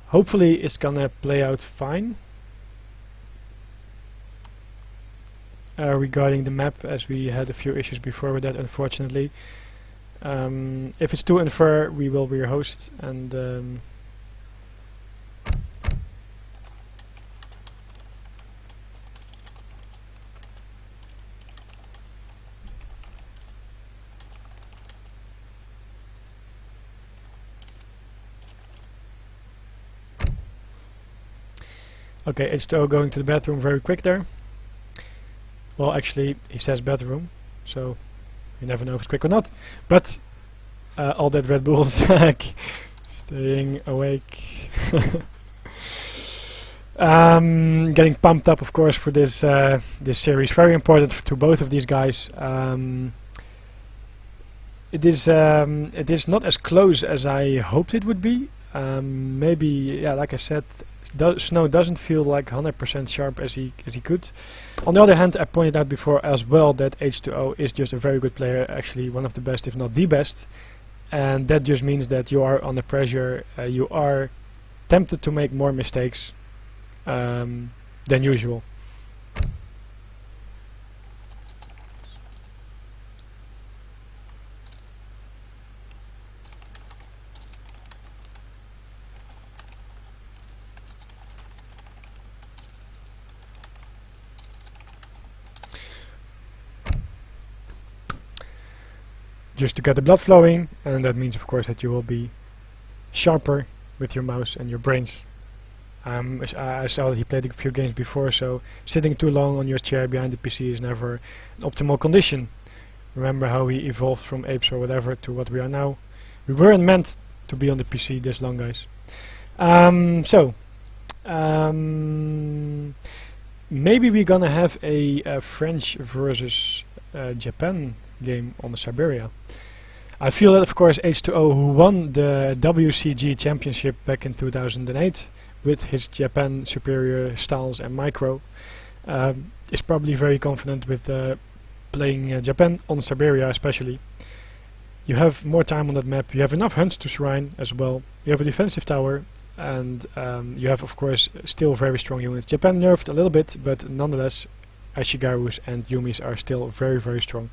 Hopefully it's going to play out fine. Regarding the map, as we had a few issues before with that, unfortunately. If it's too unfair, we will rehost, and okay, H2O going to the bathroom very quick there. Well, actually, he says bathroom, so you never know if it's quick or not. But all that Red Bull's staying awake. Getting pumped up, of course, for this this series. Very important to both of these guys. It is not as close as I hoped it would be. Maybe, yeah, like I said, Snow doesn't feel like 100% sharp as he could. On the other hand, I pointed out before as well that H2O is just a very good player, actually one of the best, if not the best. And that just means that you are under pressure, you are tempted to make more mistakes than usual. Just to get the blood flowing, and that means of course that you will be sharper with your mouse and your brains. I saw that he played a few games before, so sitting too long on your chair behind the PC is never an optimal condition. Remember how we evolved from apes or whatever to what we are now. We weren't meant to be on the PC this long, guys. Maybe we're gonna have a French versus Japan game on the Siberia. I feel that of course H2O, who won the WCG championship back in 2008 with his Japan superior styles and micro, is probably very confident with playing Japan on Siberia especially. You have more time on that map, you have enough hunts to shrine as well, you have a defensive tower, and you have of course still very strong units. Japan nerfed a little bit, but nonetheless Ashigarus and Yumis are still very, very strong.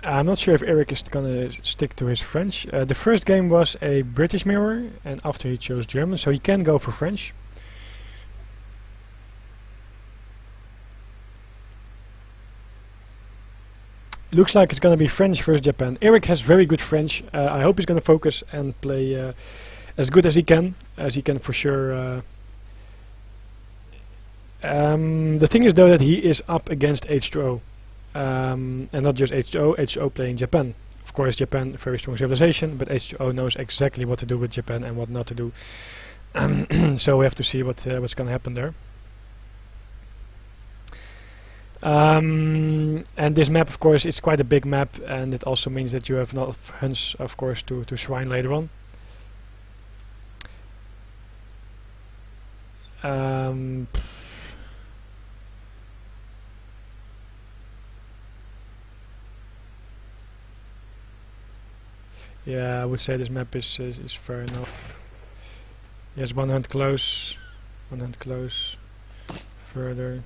I'm not sure if Eric is gonna stick to his French. The first game was a British mirror, and after he chose German, so he can go for French. Looks like it's gonna be French versus Japan. Eric has very good French. I hope he's gonna focus and play as good as he can for sure. The thing is though that he is up against H2O. And not just H2O, H2O playing Japan. Of course Japan, very strong civilization, but H2O knows exactly what to do with Japan and what not to do. So we have to see what's going to happen there. And this map of course is quite a big map, and it also means that you have a lot of hunts of course to shrine later on. Yeah, I would say this map is fair enough. Yes, one hunt close, further.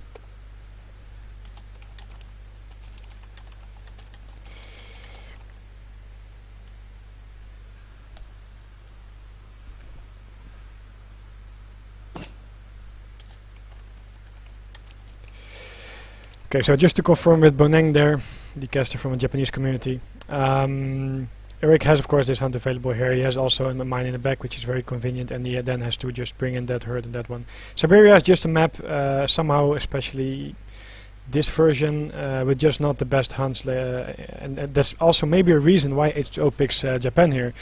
Okay, so just to confirm with Boneng there, the caster from a Japanese community. Eric has of course this hunt available here. He has also a mine in the back, which is very convenient, and he then has to just bring in that herd and that one. Siberia is just a map, somehow, especially this version, with just not the best hunts, and that's also maybe a reason why H2O picks Japan here.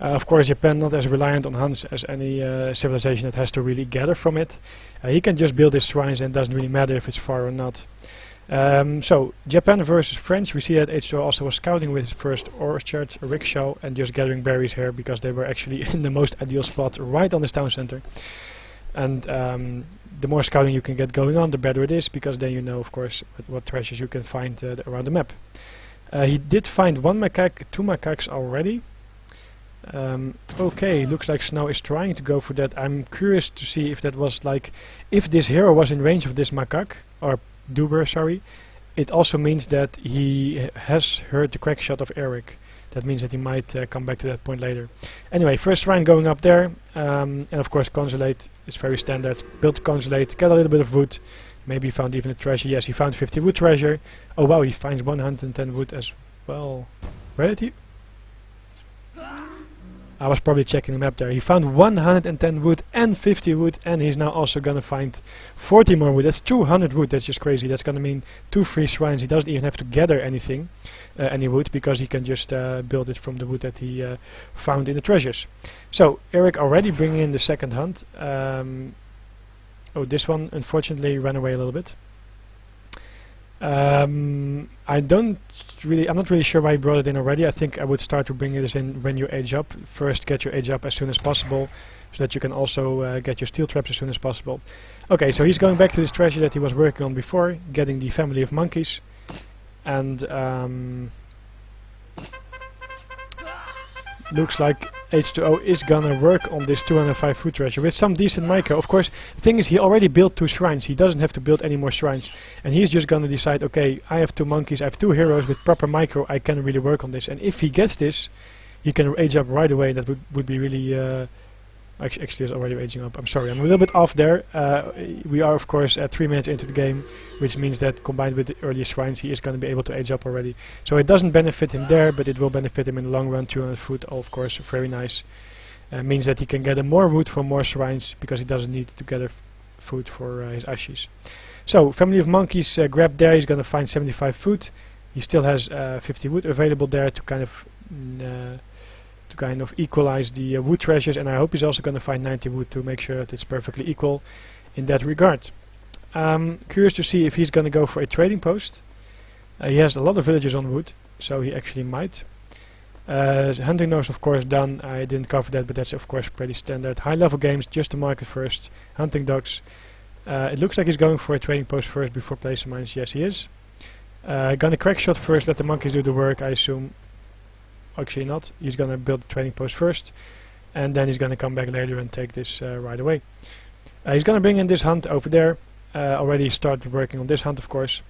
Of course Japan not as reliant on hunts as any civilization that has to really gather from it. He can just build his shrines and it doesn't really matter if it's far or not. So Japan versus French, we see that H2O also was scouting with his first orchard, a rickshaw, and just gathering berries here because they were actually in the most ideal spot right on this town center. And the more scouting you can get going on, the better it is, because then you know of course what treasures you can find around the map. He did find one macaque, two macaques already. Okay, looks like Snow is trying to go for that. I'm curious to see if that was like, if this hero was in range of this macaque, or Duber, sorry, it also means that he has heard the crack shot of Eric. That means that he might come back to that point later. Anyway, first shrine going up there, and of course consulate is very standard. Build the consulate, get a little bit of wood, maybe he found even a treasure. Yes, he found 50 wood treasure. Oh wow, he finds 110 wood as well. Where did he? I was probably checking the map there. He found 110 wood and 50 wood, and he's now also gonna find 40 more wood. That's 200 wood. That's just crazy. That's gonna mean 2 free shrines. He doesn't even have to gather anything, any wood, because he can just build it from the wood that he found in the treasures. So Eric already bringing in the second hunt. Oh, this one unfortunately ran away a little bit. I'm not really sure why he brought it in already. I think I would start to bring this in when you age up. First, get your age up as soon as possible, so that you can also get your steel traps as soon as possible. Okay, so he's going back to this treasure that he was working on before, getting the family of monkeys, and looks like H2O is gonna work on this 205 food treasure with some decent micro. Of course, the thing is, he already built 2 shrines. He doesn't have to build any more shrines. And he's just gonna decide, okay, I have 2 monkeys, I have 2 heroes with proper micro, I can really work on this. And if he gets this, he can age up right away. That would be really... Actually, it's already aging up. I'm sorry, I'm a little bit off there. We are, of course, at 3 minutes into the game, which means that combined with the earlier shrines, he is going to be able to age up already. So it doesn't benefit him there, but it will benefit him in the long run. 200 food, of course, very nice. Means that he can gather more wood from more shrines, because he doesn't need to gather food for his ashes. So, family of monkeys grabbed there. He's going to find 75 food. He still has 50 wood available there to kind of equalize the wood treasures, and I hope he's also going to find 90 wood to make sure that it's perfectly equal in that regard. Curious to see if he's going to go for a trading post. He has a lot of villagers on wood, so he actually might. Hunting nose, of course, done. I didn't cover that, but that's of course pretty standard. High level games, just to market first. Hunting dogs. It looks like he's going for a trading post first before placing mines. Yes, he is. Gonna crack shot first, let the monkeys do the work, I assume. Actually not. He's gonna build the trading post first, and then he's gonna come back later and take this right away. He's gonna bring in this hunt over there. Already started working on this hunt, of course.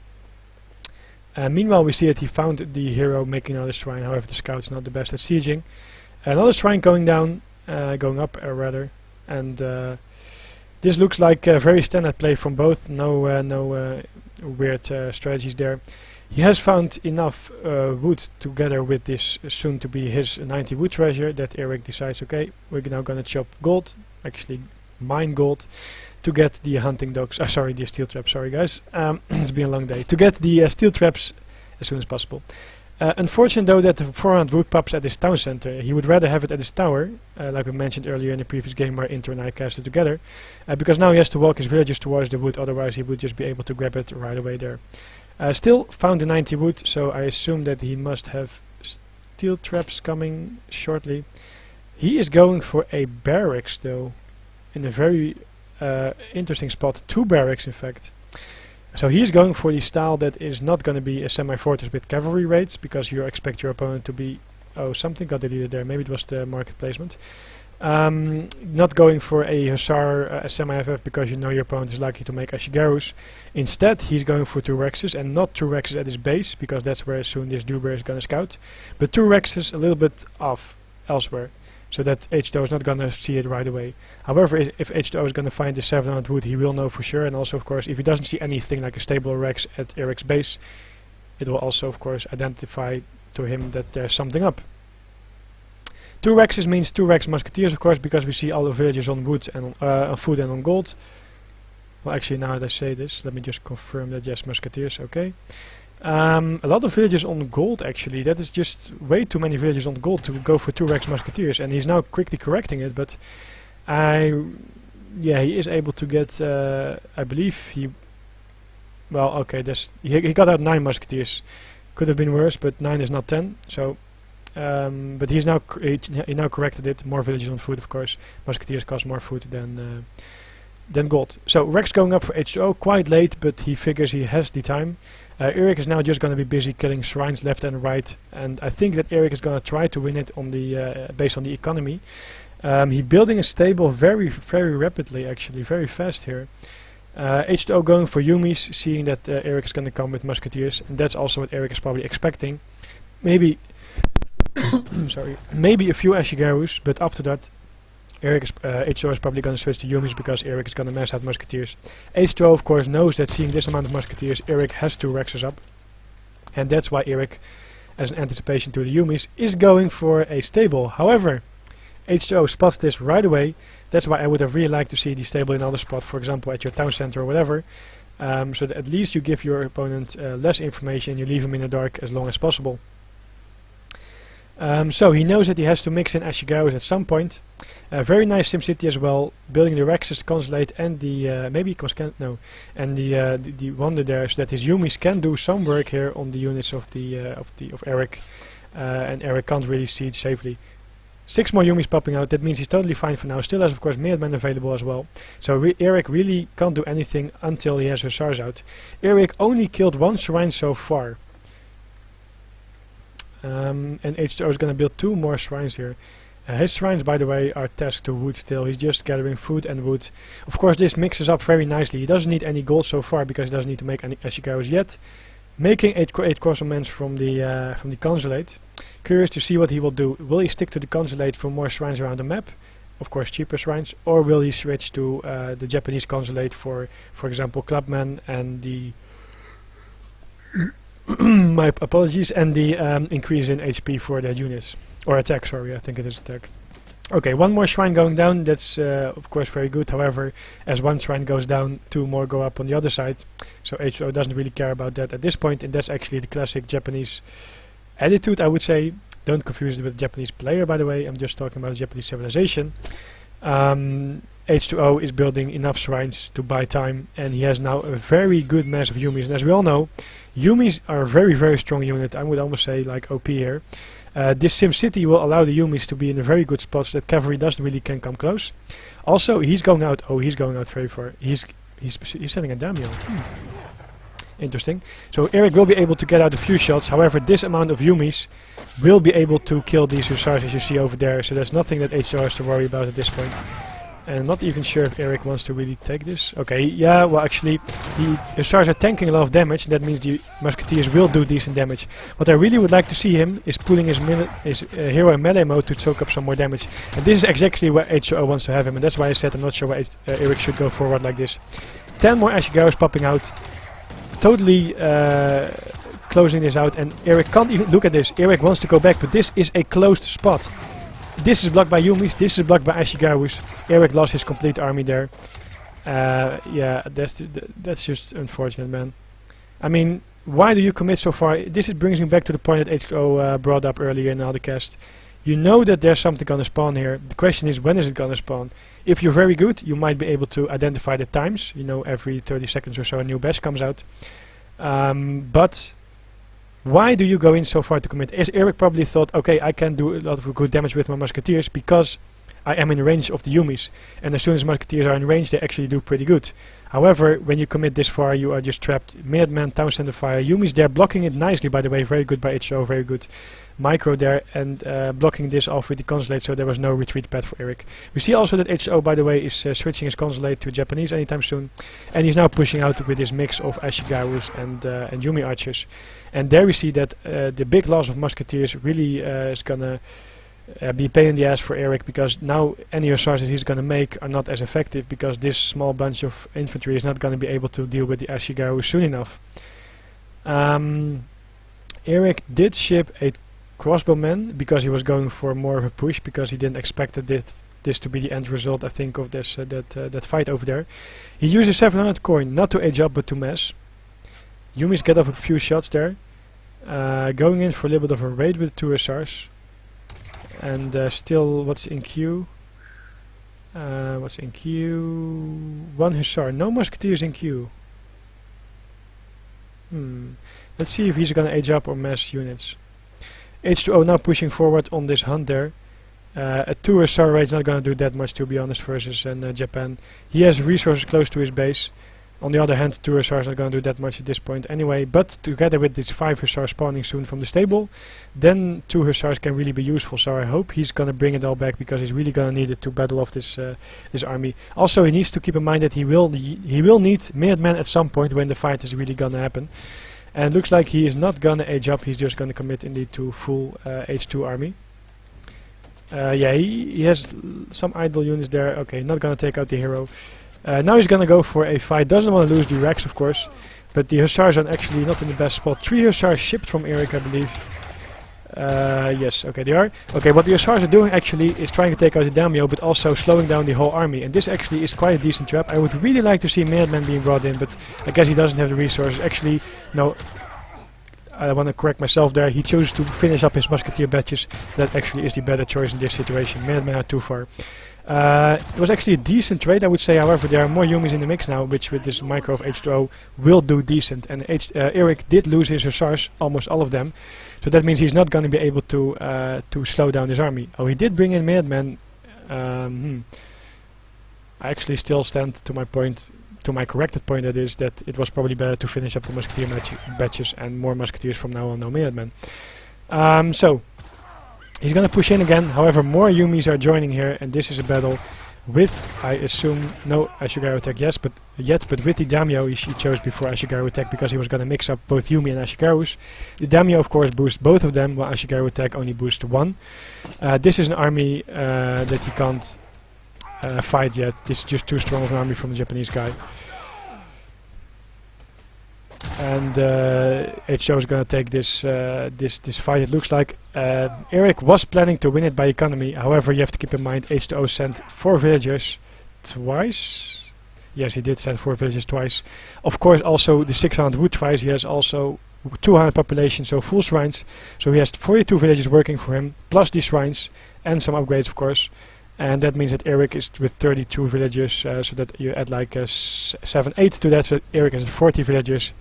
Meanwhile, we see that he found the hero making another shrine. However, the scout's not the best at sieging. Another shrine going down, going up rather, and this looks like a very standard play from both. No weird strategies there. He has found enough wood together with this soon to be his 90 wood treasure that Eric decides, okay, we're now gonna chop gold, actually mine gold, to get the hunting dogs, sorry, the steel traps, sorry guys, it's been a long day, to get the steel traps as soon as possible. Unfortunate though that the 400 wood pops at his town center. He would rather have it at his tower, like we mentioned earlier in the previous game where Inter and I casted together, because now he has to walk his villagers towards the wood, otherwise he would just be able to grab it right away there. Still found the 90 wood, so I assume that he must have steel traps coming shortly. He is going for a barracks though, in a very interesting spot, 2 barracks in fact. So he's going for the style that is not going to be a semi-fortress with cavalry raids, because you expect your opponent to be... Oh, something got deleted there, maybe it was the market placement. Not going for a hussar semi-FF, because you know your opponent is likely to make ashigarus. Instead, he's going for 2 rexes, and not 2 rexes at his base, because that's where soon this Duber is going to scout. But 2 rexes a little bit off elsewhere, so that H2O is not going to see it right away. However, if H2O is going to find the 700 wood, he will know for sure, and also of course if he doesn't see anything like a stable rex at Eric's base, it will also of course identify to him that there's something up. 2 rexes means 2 rex musketeers, of course, because we see all the villagers on wood and on food and on gold. Well, actually, now that I say this, let me just confirm that yes, musketeers, okay. A lot of villagers on gold, actually. That is just way too many villagers on gold to go for 2 rex musketeers, and he's now quickly correcting it. But he is able to get. I believe he. Well, okay, he got out 9 musketeers. Could have been worse, but 9 is not 10. So. But he now corrected it. More villagers on food, of course. Musketeers cost more food than gold. So Rex going up for H2O quite late, but he figures he has the time. Eric is now just going to be busy killing shrines left and right, and I think that Eric is going to try to win it on the based on the economy. He's building a stable very rapidly, actually, very fast here. H2O going for Yumis, seeing that Eric is going to come with musketeers, and that's also what Eric is probably expecting. Maybe. Sorry, maybe a few ashigarus, but after that H2O is probably going to switch to Yumis, because Eric is going to mass out musketeers. H2O of course knows that seeing this amount of musketeers, Eric has 2 rexes up, and that's why Eric, as an anticipation to the Yumis, is going for a stable. However, H2O spots this right away. That's why I would have really liked to see the stable in another spot, for example at your town center or whatever, so that at least you give your opponent less information and you leave him in the dark as long as possible. So he knows that he has to mix in Ashigawas at some point. Very nice SimCity as well, building the Rex's consulate and the maybe it was and the wonder there, so that his Yumis can do some work here on the units of Eric, and Eric can't really siege safely. 6 more Yumis popping out. That means he's totally fine for now. Still has of course Minutemen available as well. So Eric really can't do anything until he has Hussars out. Eric only killed 1 shrine so far. And H2O is going to build 2 more shrines here. His shrines, by the way, are tasked to wood still. He's just gathering food and wood. Of course, this mixes up very nicely. He doesn't need any gold so far because he doesn't need to make any Ashigawas yet. Making 8 crossbows from the consulate. Curious to see what he will do. Will he stick to the consulate for more shrines around the map? Of course, cheaper shrines. Or will he switch to the Japanese consulate for example, clubmen and the my apologies, and the increase in HP for their units. Or attack, sorry, I think it is attack. Okay, 1 more shrine going down, that's of course very good. However, as 1 shrine goes down, 2 more go up on the other side. So H2O doesn't really care about that at this point, and that's actually the classic Japanese attitude, I would say. Don't confuse it with Japanese player, by the way, I'm just talking about Japanese civilization. H2O is building enough shrines to buy time, and he has now a very good mass of Yumis. And as we all know, Yumis are a very, very strong unit. I would almost say like OP here. This SimCity will allow the Yumis to be in a very good spot so that cavalry doesn't really can come close. Also, he's going out. Oh, he's going out very far. He's setting a daimyo. Interesting. So Eric will be able to get out a few shots. However, this amount of Yumis will be able to kill these Hussars as you see over there. So there's nothing that H2O has to worry about at this point. And I'm not even sure if Eric wants to really take this. Okay, yeah, well actually the Hussars are tanking a lot of damage. That means the Musketeers will do decent damage. What I really would like to see him is pulling his hero in melee mode to soak up some more damage. And this is exactly where H2O wants to have him. And that's why I said I'm not sure why Eric should go forward like this. 10 more Ashigawas popping out. Totally closing this out. And Eric can't even look at this. Eric wants to go back, but this is a closed spot. This is blocked by Yumis, this is blocked by Ashigawas. Eric lost his complete army there. Yeah, that's just unfortunate, man. I mean, why do you commit so far? This brings me back to the point that H2O brought up earlier in the cast. You know that there's something gonna spawn here. The question is, when is it gonna spawn? If you're very good, you might be able to identify the times. You know, every 30 seconds or so a new batch comes out. But why do you go in so far to commit? Eric probably thought, okay, I can do a lot of good damage with my Musketeers because I am in range of the Yumis. And as soon as Musketeers are in range, they actually do pretty good. However, when you commit this far, you are just trapped. Minutemen, Town Center Fire, Yumis there, blocking it nicely, by the way. Very good by H2O, very good. Micro there, and blocking this off with the consulate, so there was no retreat path for Eric. We see also that H2O, by the way, is switching his consulate to Japanese anytime soon. And he's now pushing out with this mix of Ashigawas and Yumi archers. And there we see that the big loss of Musketeers really is gonna be a pain in the ass for Eric, because now any Hussars that he's gonna make are not as effective, because this small bunch of infantry is not gonna be able to deal with the Ashigawas soon enough. Eric did ship a crossbowman because he was going for more of a push, because he didn't expect this to be the end result, I think, of this that fight over there. He uses 700 coin, not to age up but to mess. Yumis get off a few shots there. Going in for a little bit of a raid with 2 Hussars. And still, what's in queue? What's in queue? 1 Hussar. No Musketeers in queue. Let's see if he's gonna age up or mass units. H2O now pushing forward on this hunt there. A 2 Hussar raid is not gonna do that much, to be honest, versus Japan. He has resources close to his base. On the other hand, 2 Hussars are not going to do that much at this point anyway, but together with these 5 Hussars spawning soon from the stable, then 2 Hussars can really be useful. So I hope he's going to bring it all back, because he's really going to need it to battle off this army. Also, he needs to keep in mind that he will need Minutemen at some point when the fight is really going to happen. And it looks like he is not going to age up, he's just going to commit indeed to full H2 army. Yeah, he has some idle units there. Okay, not going to take out the hero. Now he's gonna go for a fight. Doesn't want to lose the Rex, of course, but the Hussars are actually not in the best spot. 3 Hussars shipped from Eric, I believe. Yes, okay, they are. Okay, what the Hussars are doing actually is trying to take out the daimyo, but also slowing down the whole army. And this actually is quite a decent trap. I would really like to see Minutemen being brought in, but I guess he doesn't have the resources. Actually, no. I want to correct myself there. He chose to finish up his musketeer batches. That actually is the better choice in this situation. Minutemen are too far. It was actually a decent trade, I would say. However, there are more Yumis in the mix now, which with this micro of H2O will do decent. And Eric did lose his hussars, almost all of them. So that means he's not going to be able to slow down his army. Oh, he did bring in Minutemen. I actually still stand to my point, to my corrected point, that is that it was probably better to finish up the musketeer batches and more musketeers from now on, no Minutemen. So he's gonna push in again. However, more Yumis are joining here, and this is a battle with, I assume, no Ashigaru attack, yes, but with the Daimyo he chose before Ashigaru attack because he was gonna mix up both Yumi and Ashigarus. The Daimyo, of course, boosts both of them, while Ashigaru attack only boosts one. This is an army that he can't fight yet. This is just too strong of an army from the Japanese guy. And H2O is gonna take this this fight. It looks like Eric was planning to win it by economy. However, you have to keep in mind H2O sent 4 villagers twice. Yes, he did send 4 villagers twice. Of course, also the 600 wood twice. He has also 200 population, so full shrines. So he has 42 villagers working for him, plus the shrines and some upgrades, of course. And that means that Eric is with 32 villagers, so that you add like 7, 8 to that, so that Eric has 40 villagers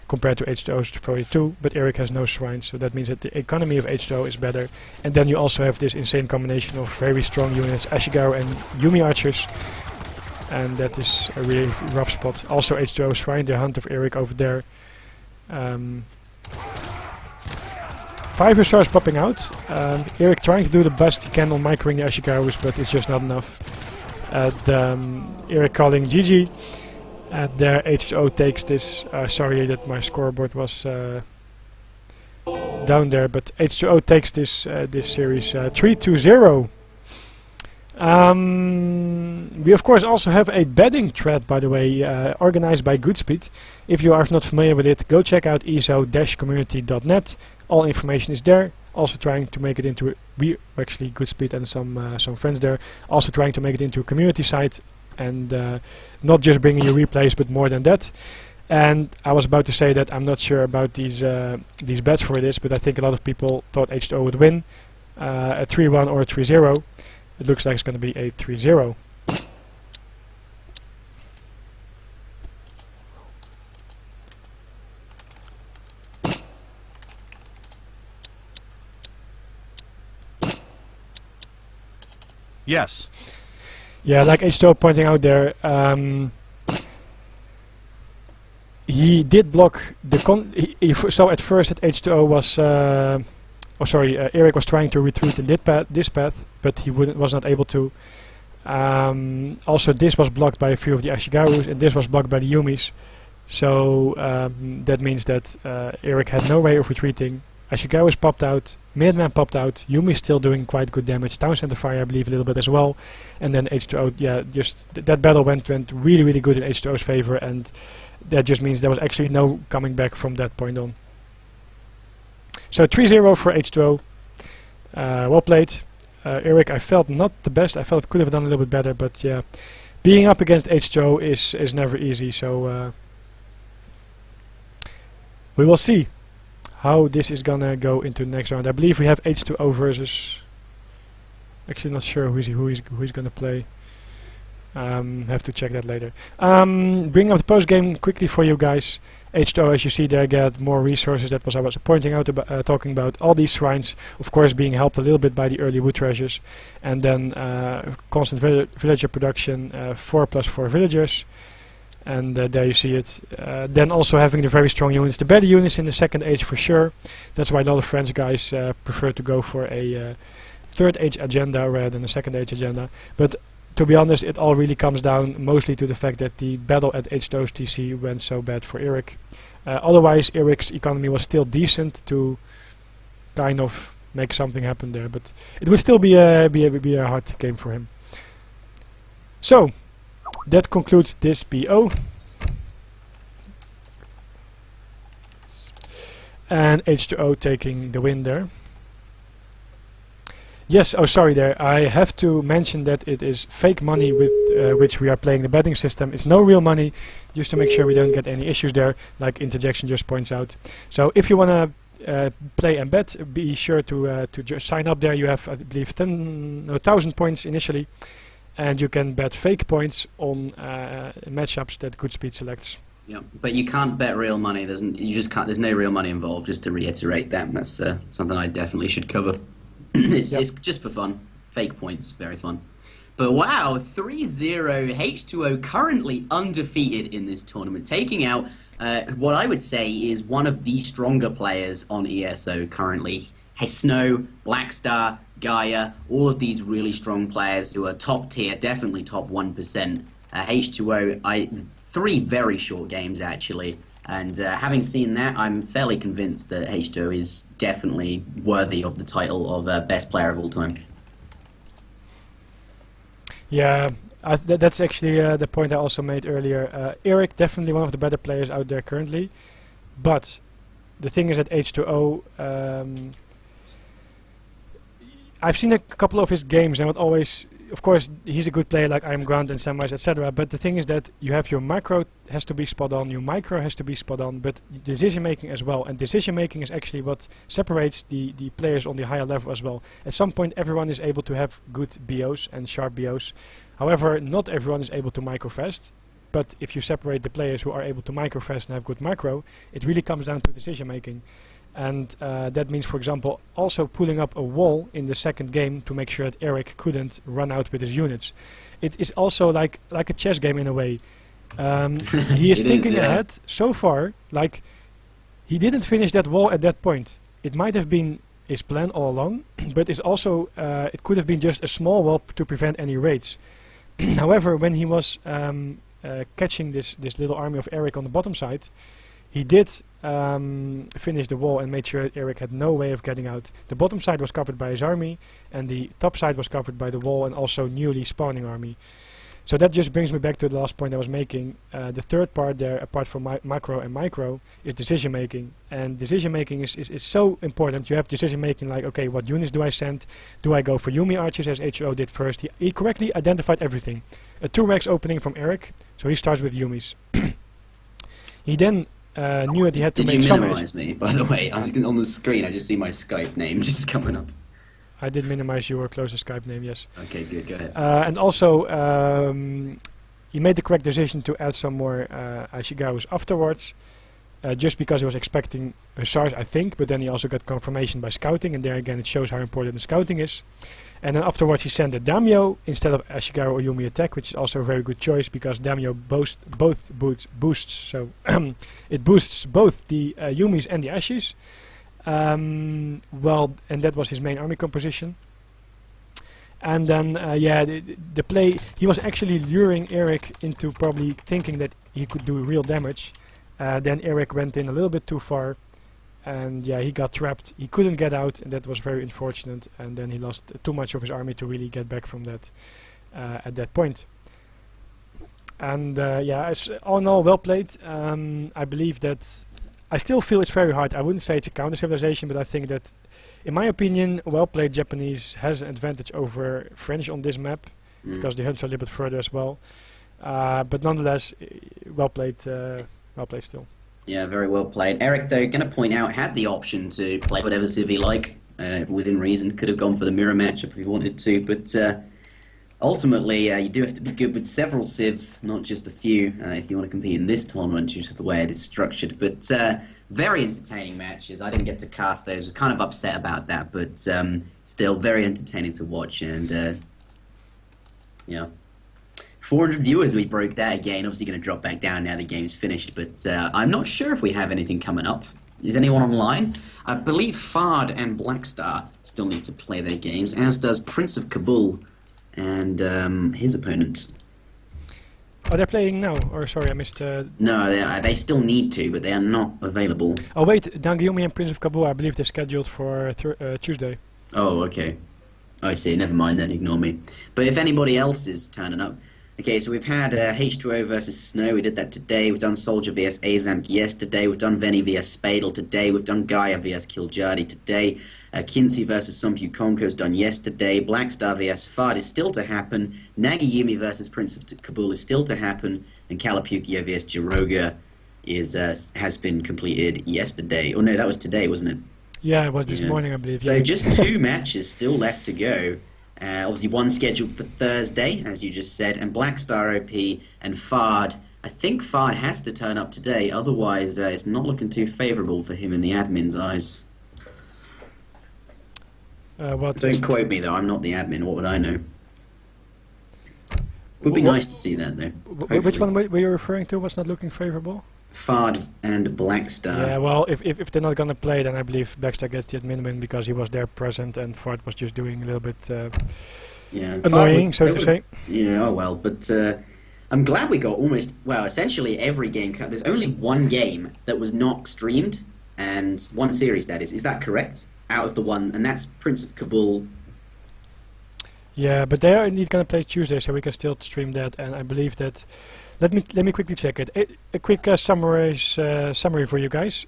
compared to H2O's 42, but Eric has no shrines, so that means that the economy of H2O is better. And then you also have this insane combination of very strong units, Ashigaru and Yumi archers, and that is a really rough spot. Also H2O shrine, the hunt of Eric over there. 5 hussars popping out. Eric trying to do the best he can on microing the Ashigarus, but it's just not enough. Eric calling GG. And there H2O takes this. Sorry that my scoreboard was down there, but H2O takes this this series 3-0. We of course also have a betting thread, by the way, organized by Goodspeed. If you are not familiar with it, go check out ezo-community.net. All information is there. Also trying to make it into we actually Goodspeed and some friends there. Also trying to make it into a community site and not just bringing you replays, but more than that. And I was about to say that I'm not sure about these bets for this, but I think a lot of people thought H2O would win a 3-1 or a 3-0. It looks like it's going to be a 3-0. Yes. Yeah, like H2O pointing out there, he did block the he saw at first that H2O was Eric was trying to retreat in this path, but he was not able to. Also, this was blocked by a few of the Ashigarus, and this was blocked by the Yumis. So that means that Eric had no way of retreating. Ashigarus popped out, Minutemen popped out, Yumi still doing quite good damage, Town Center Fire I believe a little bit as well, and then H2O, yeah, just that battle went really, really good in H2O's favor, and that just means there was actually no coming back from that point on. So 3-0 for H2O. Well played. Eric, I felt not the best. I felt I could have done a little bit better, but yeah, being up against H2O is never easy. So we will see how this is gonna go into the next round. I believe we have H2O versus. Actually, not sure who he's gonna play. Have to check that later. Bring up the post game quickly for you guys. H2O, as you see there, get more resources. That was I was pointing out about, talking about all these shrines, of course, being helped a little bit by the early wood treasures, and then constant villager production, 4+4 villagers, and there you see it. Then also having the very strong units, the better units in the second age for sure. That's why a lot of French guys prefer to go for a third age agenda rather than a second age agenda. But to be honest, it all really comes down mostly to the fact that the battle at H2O's TC went so bad for Eric. Otherwise, Eric's economy was still decent to kind of make something happen there, but it would still be a hard game for him. So that concludes this BO. And H2O taking the win there. Yes, oh sorry there. I have to mention that it is fake money with which we are playing the betting system. It's no real money, just to make sure we don't get any issues there, like Interjection just points out. So if you want to play and bet, be sure to just sign up there. You have, I believe, 1,000 points initially, and you can bet fake points on matchups that Goodspeed selects. Yeah, but you can't bet real money. You just can't. There's no real money involved. Just to reiterate that, that's something I definitely should cover. It's just for fun. Fake points, very fun. But wow, 3-0 H2O currently undefeated in this tournament, taking out what I would say is one of the stronger players on ESO currently. Snow, Blackstar, Gaia, all of these really strong players who are top tier, definitely top 1%. H2O, 3 very short games actually. And having seen that, I'm fairly convinced that H2O is definitely worthy of the title of best player of all time. Yeah, that's actually the point I also made earlier. Eric, definitely one of the better players out there currently. But the thing is that H2O, I've seen a couple of his games and what always... Of course, he's a good player like I'm Ground and Samwise, etc. But the thing is that you have your macro has to be spot on, your micro has to be spot on, but decision making as well. And decision making is actually what separates the players on the higher level as well. At some point, everyone is able to have good BOs and sharp BOs. However, not everyone is able to micro fast. But if you separate the players who are able to micro fast and have good macro, it really comes down to decision making. And that means, for example, also pulling up a wall in the second game to make sure that Eric couldn't run out with his units. It is also like a chess game in a way. He is thinking ahead so far, like he didn't finish that wall at that point. It might have been his plan all along, but it's also it could have been just a small wall to prevent any raids. However, when he was catching this little army of Eric on the bottom side, he did finish the wall and made sure Eric had no way of getting out. The bottom side was covered by his army, and the top side was covered by the wall and also newly spawning army. So that just brings me back to the last point I was making. The third part there, apart from macro and micro, is decision making. And decision making is so important. You have decision making like, okay, what units do I send? Do I go for Yumi archers as H2O did first? He correctly identified everything. A 2-Rex opening from Eric, so he starts with Yumis. He then knew that he had to make some... Did you minimize me, by the way? On the screen, I just see my Skype name just coming up. I did minimize your closer Skype name, yes. Okay, good, go ahead. And also, he made the correct decision to add some more Ashigarus afterwards, just because he was expecting Hussars, I think, but then he also got confirmation by scouting, and there again it shows how important the scouting is. And then afterwards he sent a Daimyo instead of Ashigaru or Yumi attack, which is also a very good choice because Daimyo boosts, so it boosts both the Yumis and the Ashis. Well, and that was his main army composition. And then, the play, he was actually luring Eric into probably thinking that he could do real damage. Then Eric went in a little bit too far. And yeah, he got trapped. He couldn't get out, and that was very unfortunate. And then he lost too much of his army to really get back from that at that point. And all in all, well played. I believe that I still feel it's very hard. I wouldn't say it's a counter civilization, but I think that, in my opinion, well played Japanese has an advantage over French on this map because the hunts are a little bit further as well. But nonetheless, well played still. Yeah, very well played. Eric, though, going to point out, had the option to play whatever civ he liked, within reason. Could have gone for the mirror matchup if he wanted to, but ultimately, you do have to be good with several civs, not just a few, if you want to compete in this tournament due to the way it is structured. But very entertaining matches. I didn't get to cast those. I was kind of upset about that, but still very entertaining to watch. And, 400 viewers, we broke that again. Obviously going to drop back down now the game's finished, but I'm not sure if we have anything coming up. Is anyone online? I believe Fard and Blackstar still need to play their games, as does Prince of Kabul and his opponents. Oh, they're playing now? Or sorry, I missed... No, they still need to, but they are not available. Oh wait, Dangyumi and Prince of Kabul, I believe they're scheduled for Tuesday. Oh, okay. I see, never mind then, ignore me. But if anybody else is turning up, Okay, so we've had H2O versus Snow. We did that today. We've done Soldier vs Azamp yesterday. We've done Veni vs Spadel today. We've done Gaia vs Kiljardi today. Kinsey versus Sumpu Konko is done yesterday. Blackstar vs Fard is still to happen. Nagayumi versus Prince of Kabul is still to happen. And Kalapukio vs Jiroga has been completed yesterday. Oh no, that was today, wasn't it? Yeah, it was this morning, I believe. So yeah. just 2 matches still left to go. Obviously, one scheduled for Thursday, as you just said, and Blackstar OP and Fard. I think Fard has to turn up today, otherwise it's not looking too favourable for him in the admin's eyes. Don't quote me, though. I'm not the admin. What would I know? Would be nice to see that, though. Which one were you referring to? Was not looking favourable? Fard and Blackstar. Yeah, well, if they're not gonna play, then I believe Blackstar gets the admin win because he was there present and Fard was just doing a little bit annoying, so to say. Yeah, oh well, but I'm glad we got essentially every game. There's only one game that was not streamed, and one series, that is. Is that correct? Out of the one, and that's Prince of Kabul. Yeah, but they are indeed gonna play Tuesday, so we can still stream that, and I believe that. Let me quickly check it. A quick summary for you guys.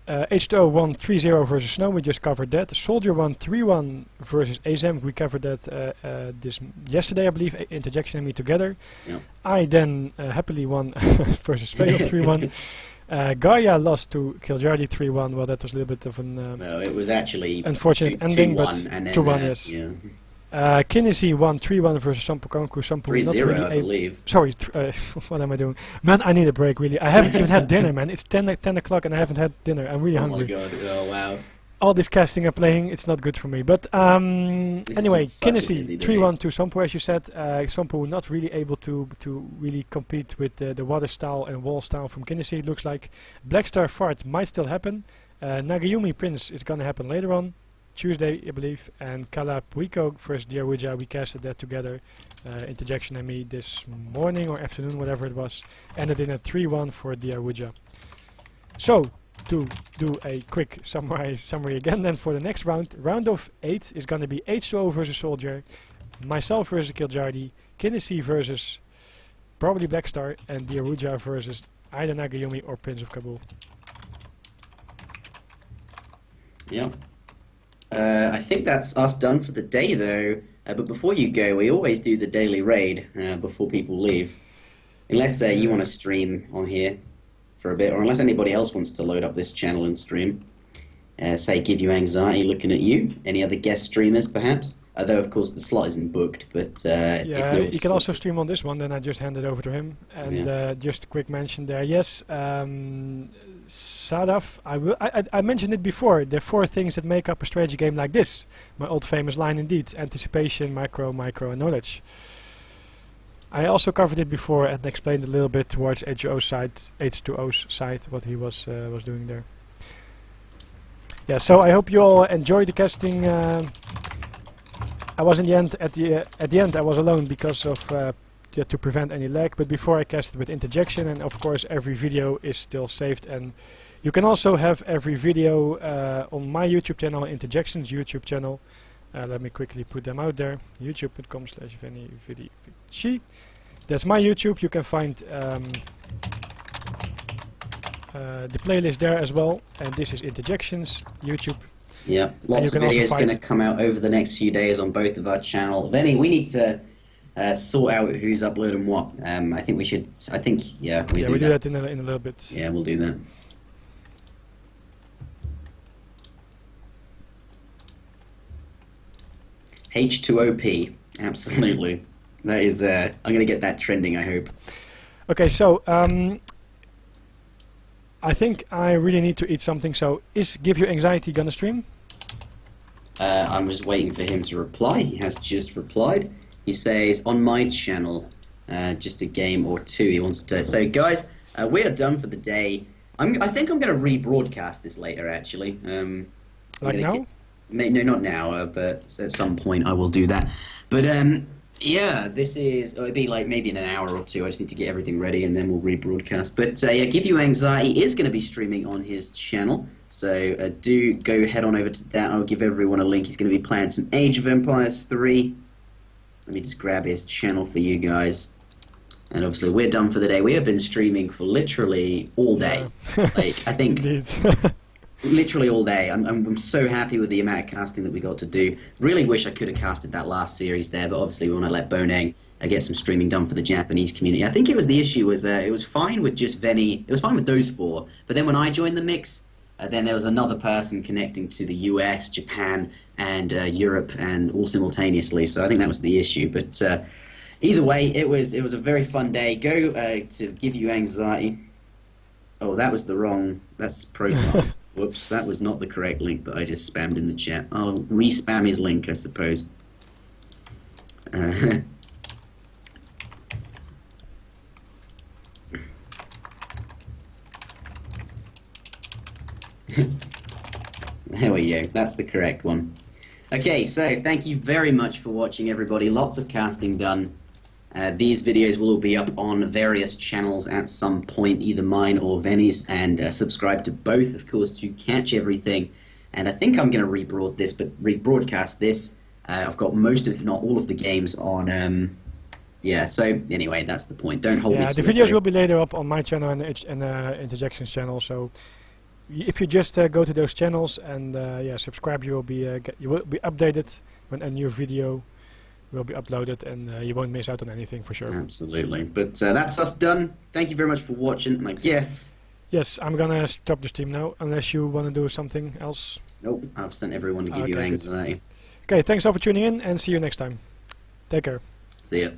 H2O won 3-0 versus Snow. We just covered that. Soldier won 3-1 versus Azam. We covered that yesterday, I believe. Interjection and me together. Yep. I then happily won versus Spadel 3-1. Gaia lost to Kiljardi 3-1. Well, that was a little bit of an no, it was actually unfortunate ending, but 2-1, yes. Yeah. Kinsey won 3-1 versus Sumpu Konko. Sumpu 3-0, not really I believe. Sorry, what am I doing? Man, I need a break, really. I haven't even had dinner, man. It's 10 o'clock and I haven't had dinner. I'm really hungry. Oh my god, oh wow. All this casting and playing, it's not good for me. But anyway, Kinsey 3-1 to Sumpu, as you said. Sumpu not really able to really compete with the water style and wall style from Kinsey, it looks like. Blackstar Fart might still happen. Nagayumi Prince is going to happen later on. Tuesday, I believe, and Kalapukio versus Diawuja, we casted that together. Interjection and me this morning or afternoon, whatever it was, ended in a 3-1 for Diawuja. So, to do a quick summary again, then for the next round of 8 is going to be H2O versus Soldier, myself versus Kiljardi, Kinsey versus probably Blackstar, and Diawuja versus either Nagayumi or Prince of Kabul. Yeah. I think that's us done for the day, though. But before you go, we always do the daily raid before people leave. Unless you want to stream on here for a bit, or unless anybody else wants to load up this channel and stream. Say, give you anxiety looking at you. Any other guest streamers, perhaps? Although, of course, the slot isn't booked, but... yeah, you can also stream on this one, then I just hand it over to him. And just a quick mention there. Yes, Sadaf, I mentioned it before, the 4 things that make up a strategy game like this. My old famous line indeed, anticipation, micro, and knowledge. I also covered it before and explained a little bit towards H2O's side, what he was doing there. Yeah, so I hope you all enjoyed the casting. I was in the end, at the end I was alone because of to prevent any lag, but before I casted with interjection, and of course every video is still saved, and you can also have every video on my YouTube channel, Interjection's YouTube channel. Let me quickly put them out there, youtube.com/VeniVidiVici. That's my YouTube. You can find the playlist there as well, and this is Interjections YouTube. Yeah, lots of videos going to come out over the next few days on both of our channel. Veni, we need to sort out who's uploading what. I think we should. Yeah, we'll do that in a little bit. Yeah, we'll do that. H2OP, absolutely. That is. I'm going to get that trending, I hope. Okay, so I think I really need to eat something. So, is Give You Anxiety gonna stream? I'm just waiting for him to reply. He has just replied. He says, on my channel, just a game or 2 he wants to... So, guys, we are done for the day. I think I'm going to rebroadcast this later, actually. Like now? No, not now, but at some point I will do that. But Yeah, this is. Oh, it'll be like maybe in an hour or two. I just need to get everything ready and then we'll rebroadcast. But yeah, Give You Anxiety is going to be streaming on his channel. So do go head on over to that. I'll give everyone a link. He's going to be playing some Age of Empires 3. Let me just grab his channel for you guys. And obviously, we're done for the day. We have been streaming for literally all day. Yeah. Like, I think. Indeed. Literally all day. I'm so happy with the amount of casting that we got to do. Really wish I could have casted that last series there, but obviously we want to let Bonang get some streaming done for the Japanese community. I think it was the issue was it was fine with just Venny. It was fine with those four, but then when I joined the mix, then there was another person connecting to the US, Japan, and Europe, and all simultaneously. So I think that was the issue. But either way, it was a very fun day. Go to Give You Anxiety. Oh, that was the wrong. That's profile. Whoops, that was not the correct link that I just spammed in the chat. I'll re-spam his link, I suppose. There we go, that's the correct one. Okay, so thank you very much for watching, everybody. Lots of casting done. These videos will all be up on various channels at some point, either mine or Venny's, and subscribe to both, of course, to catch everything. And I think I'm going to rebroadcast this. I've got most, if not all, of the games on. Yeah. So anyway, that's the point. Don't hold me to the it, videos though. will be later up on my channel and Interjections channel. So if you just go to those channels and subscribe, you will be updated when a new video will be uploaded, and you won't miss out on anything for sure. Absolutely. But that's us done. Thank you very much for watching, and I guess... Yes, I'm gonna stop the stream now, unless you want to do something else. Nope, I've sent everyone to Give You Okay, good. Anxiety. Okay, thanks all for tuning in, and see you next time. Take care. See ya.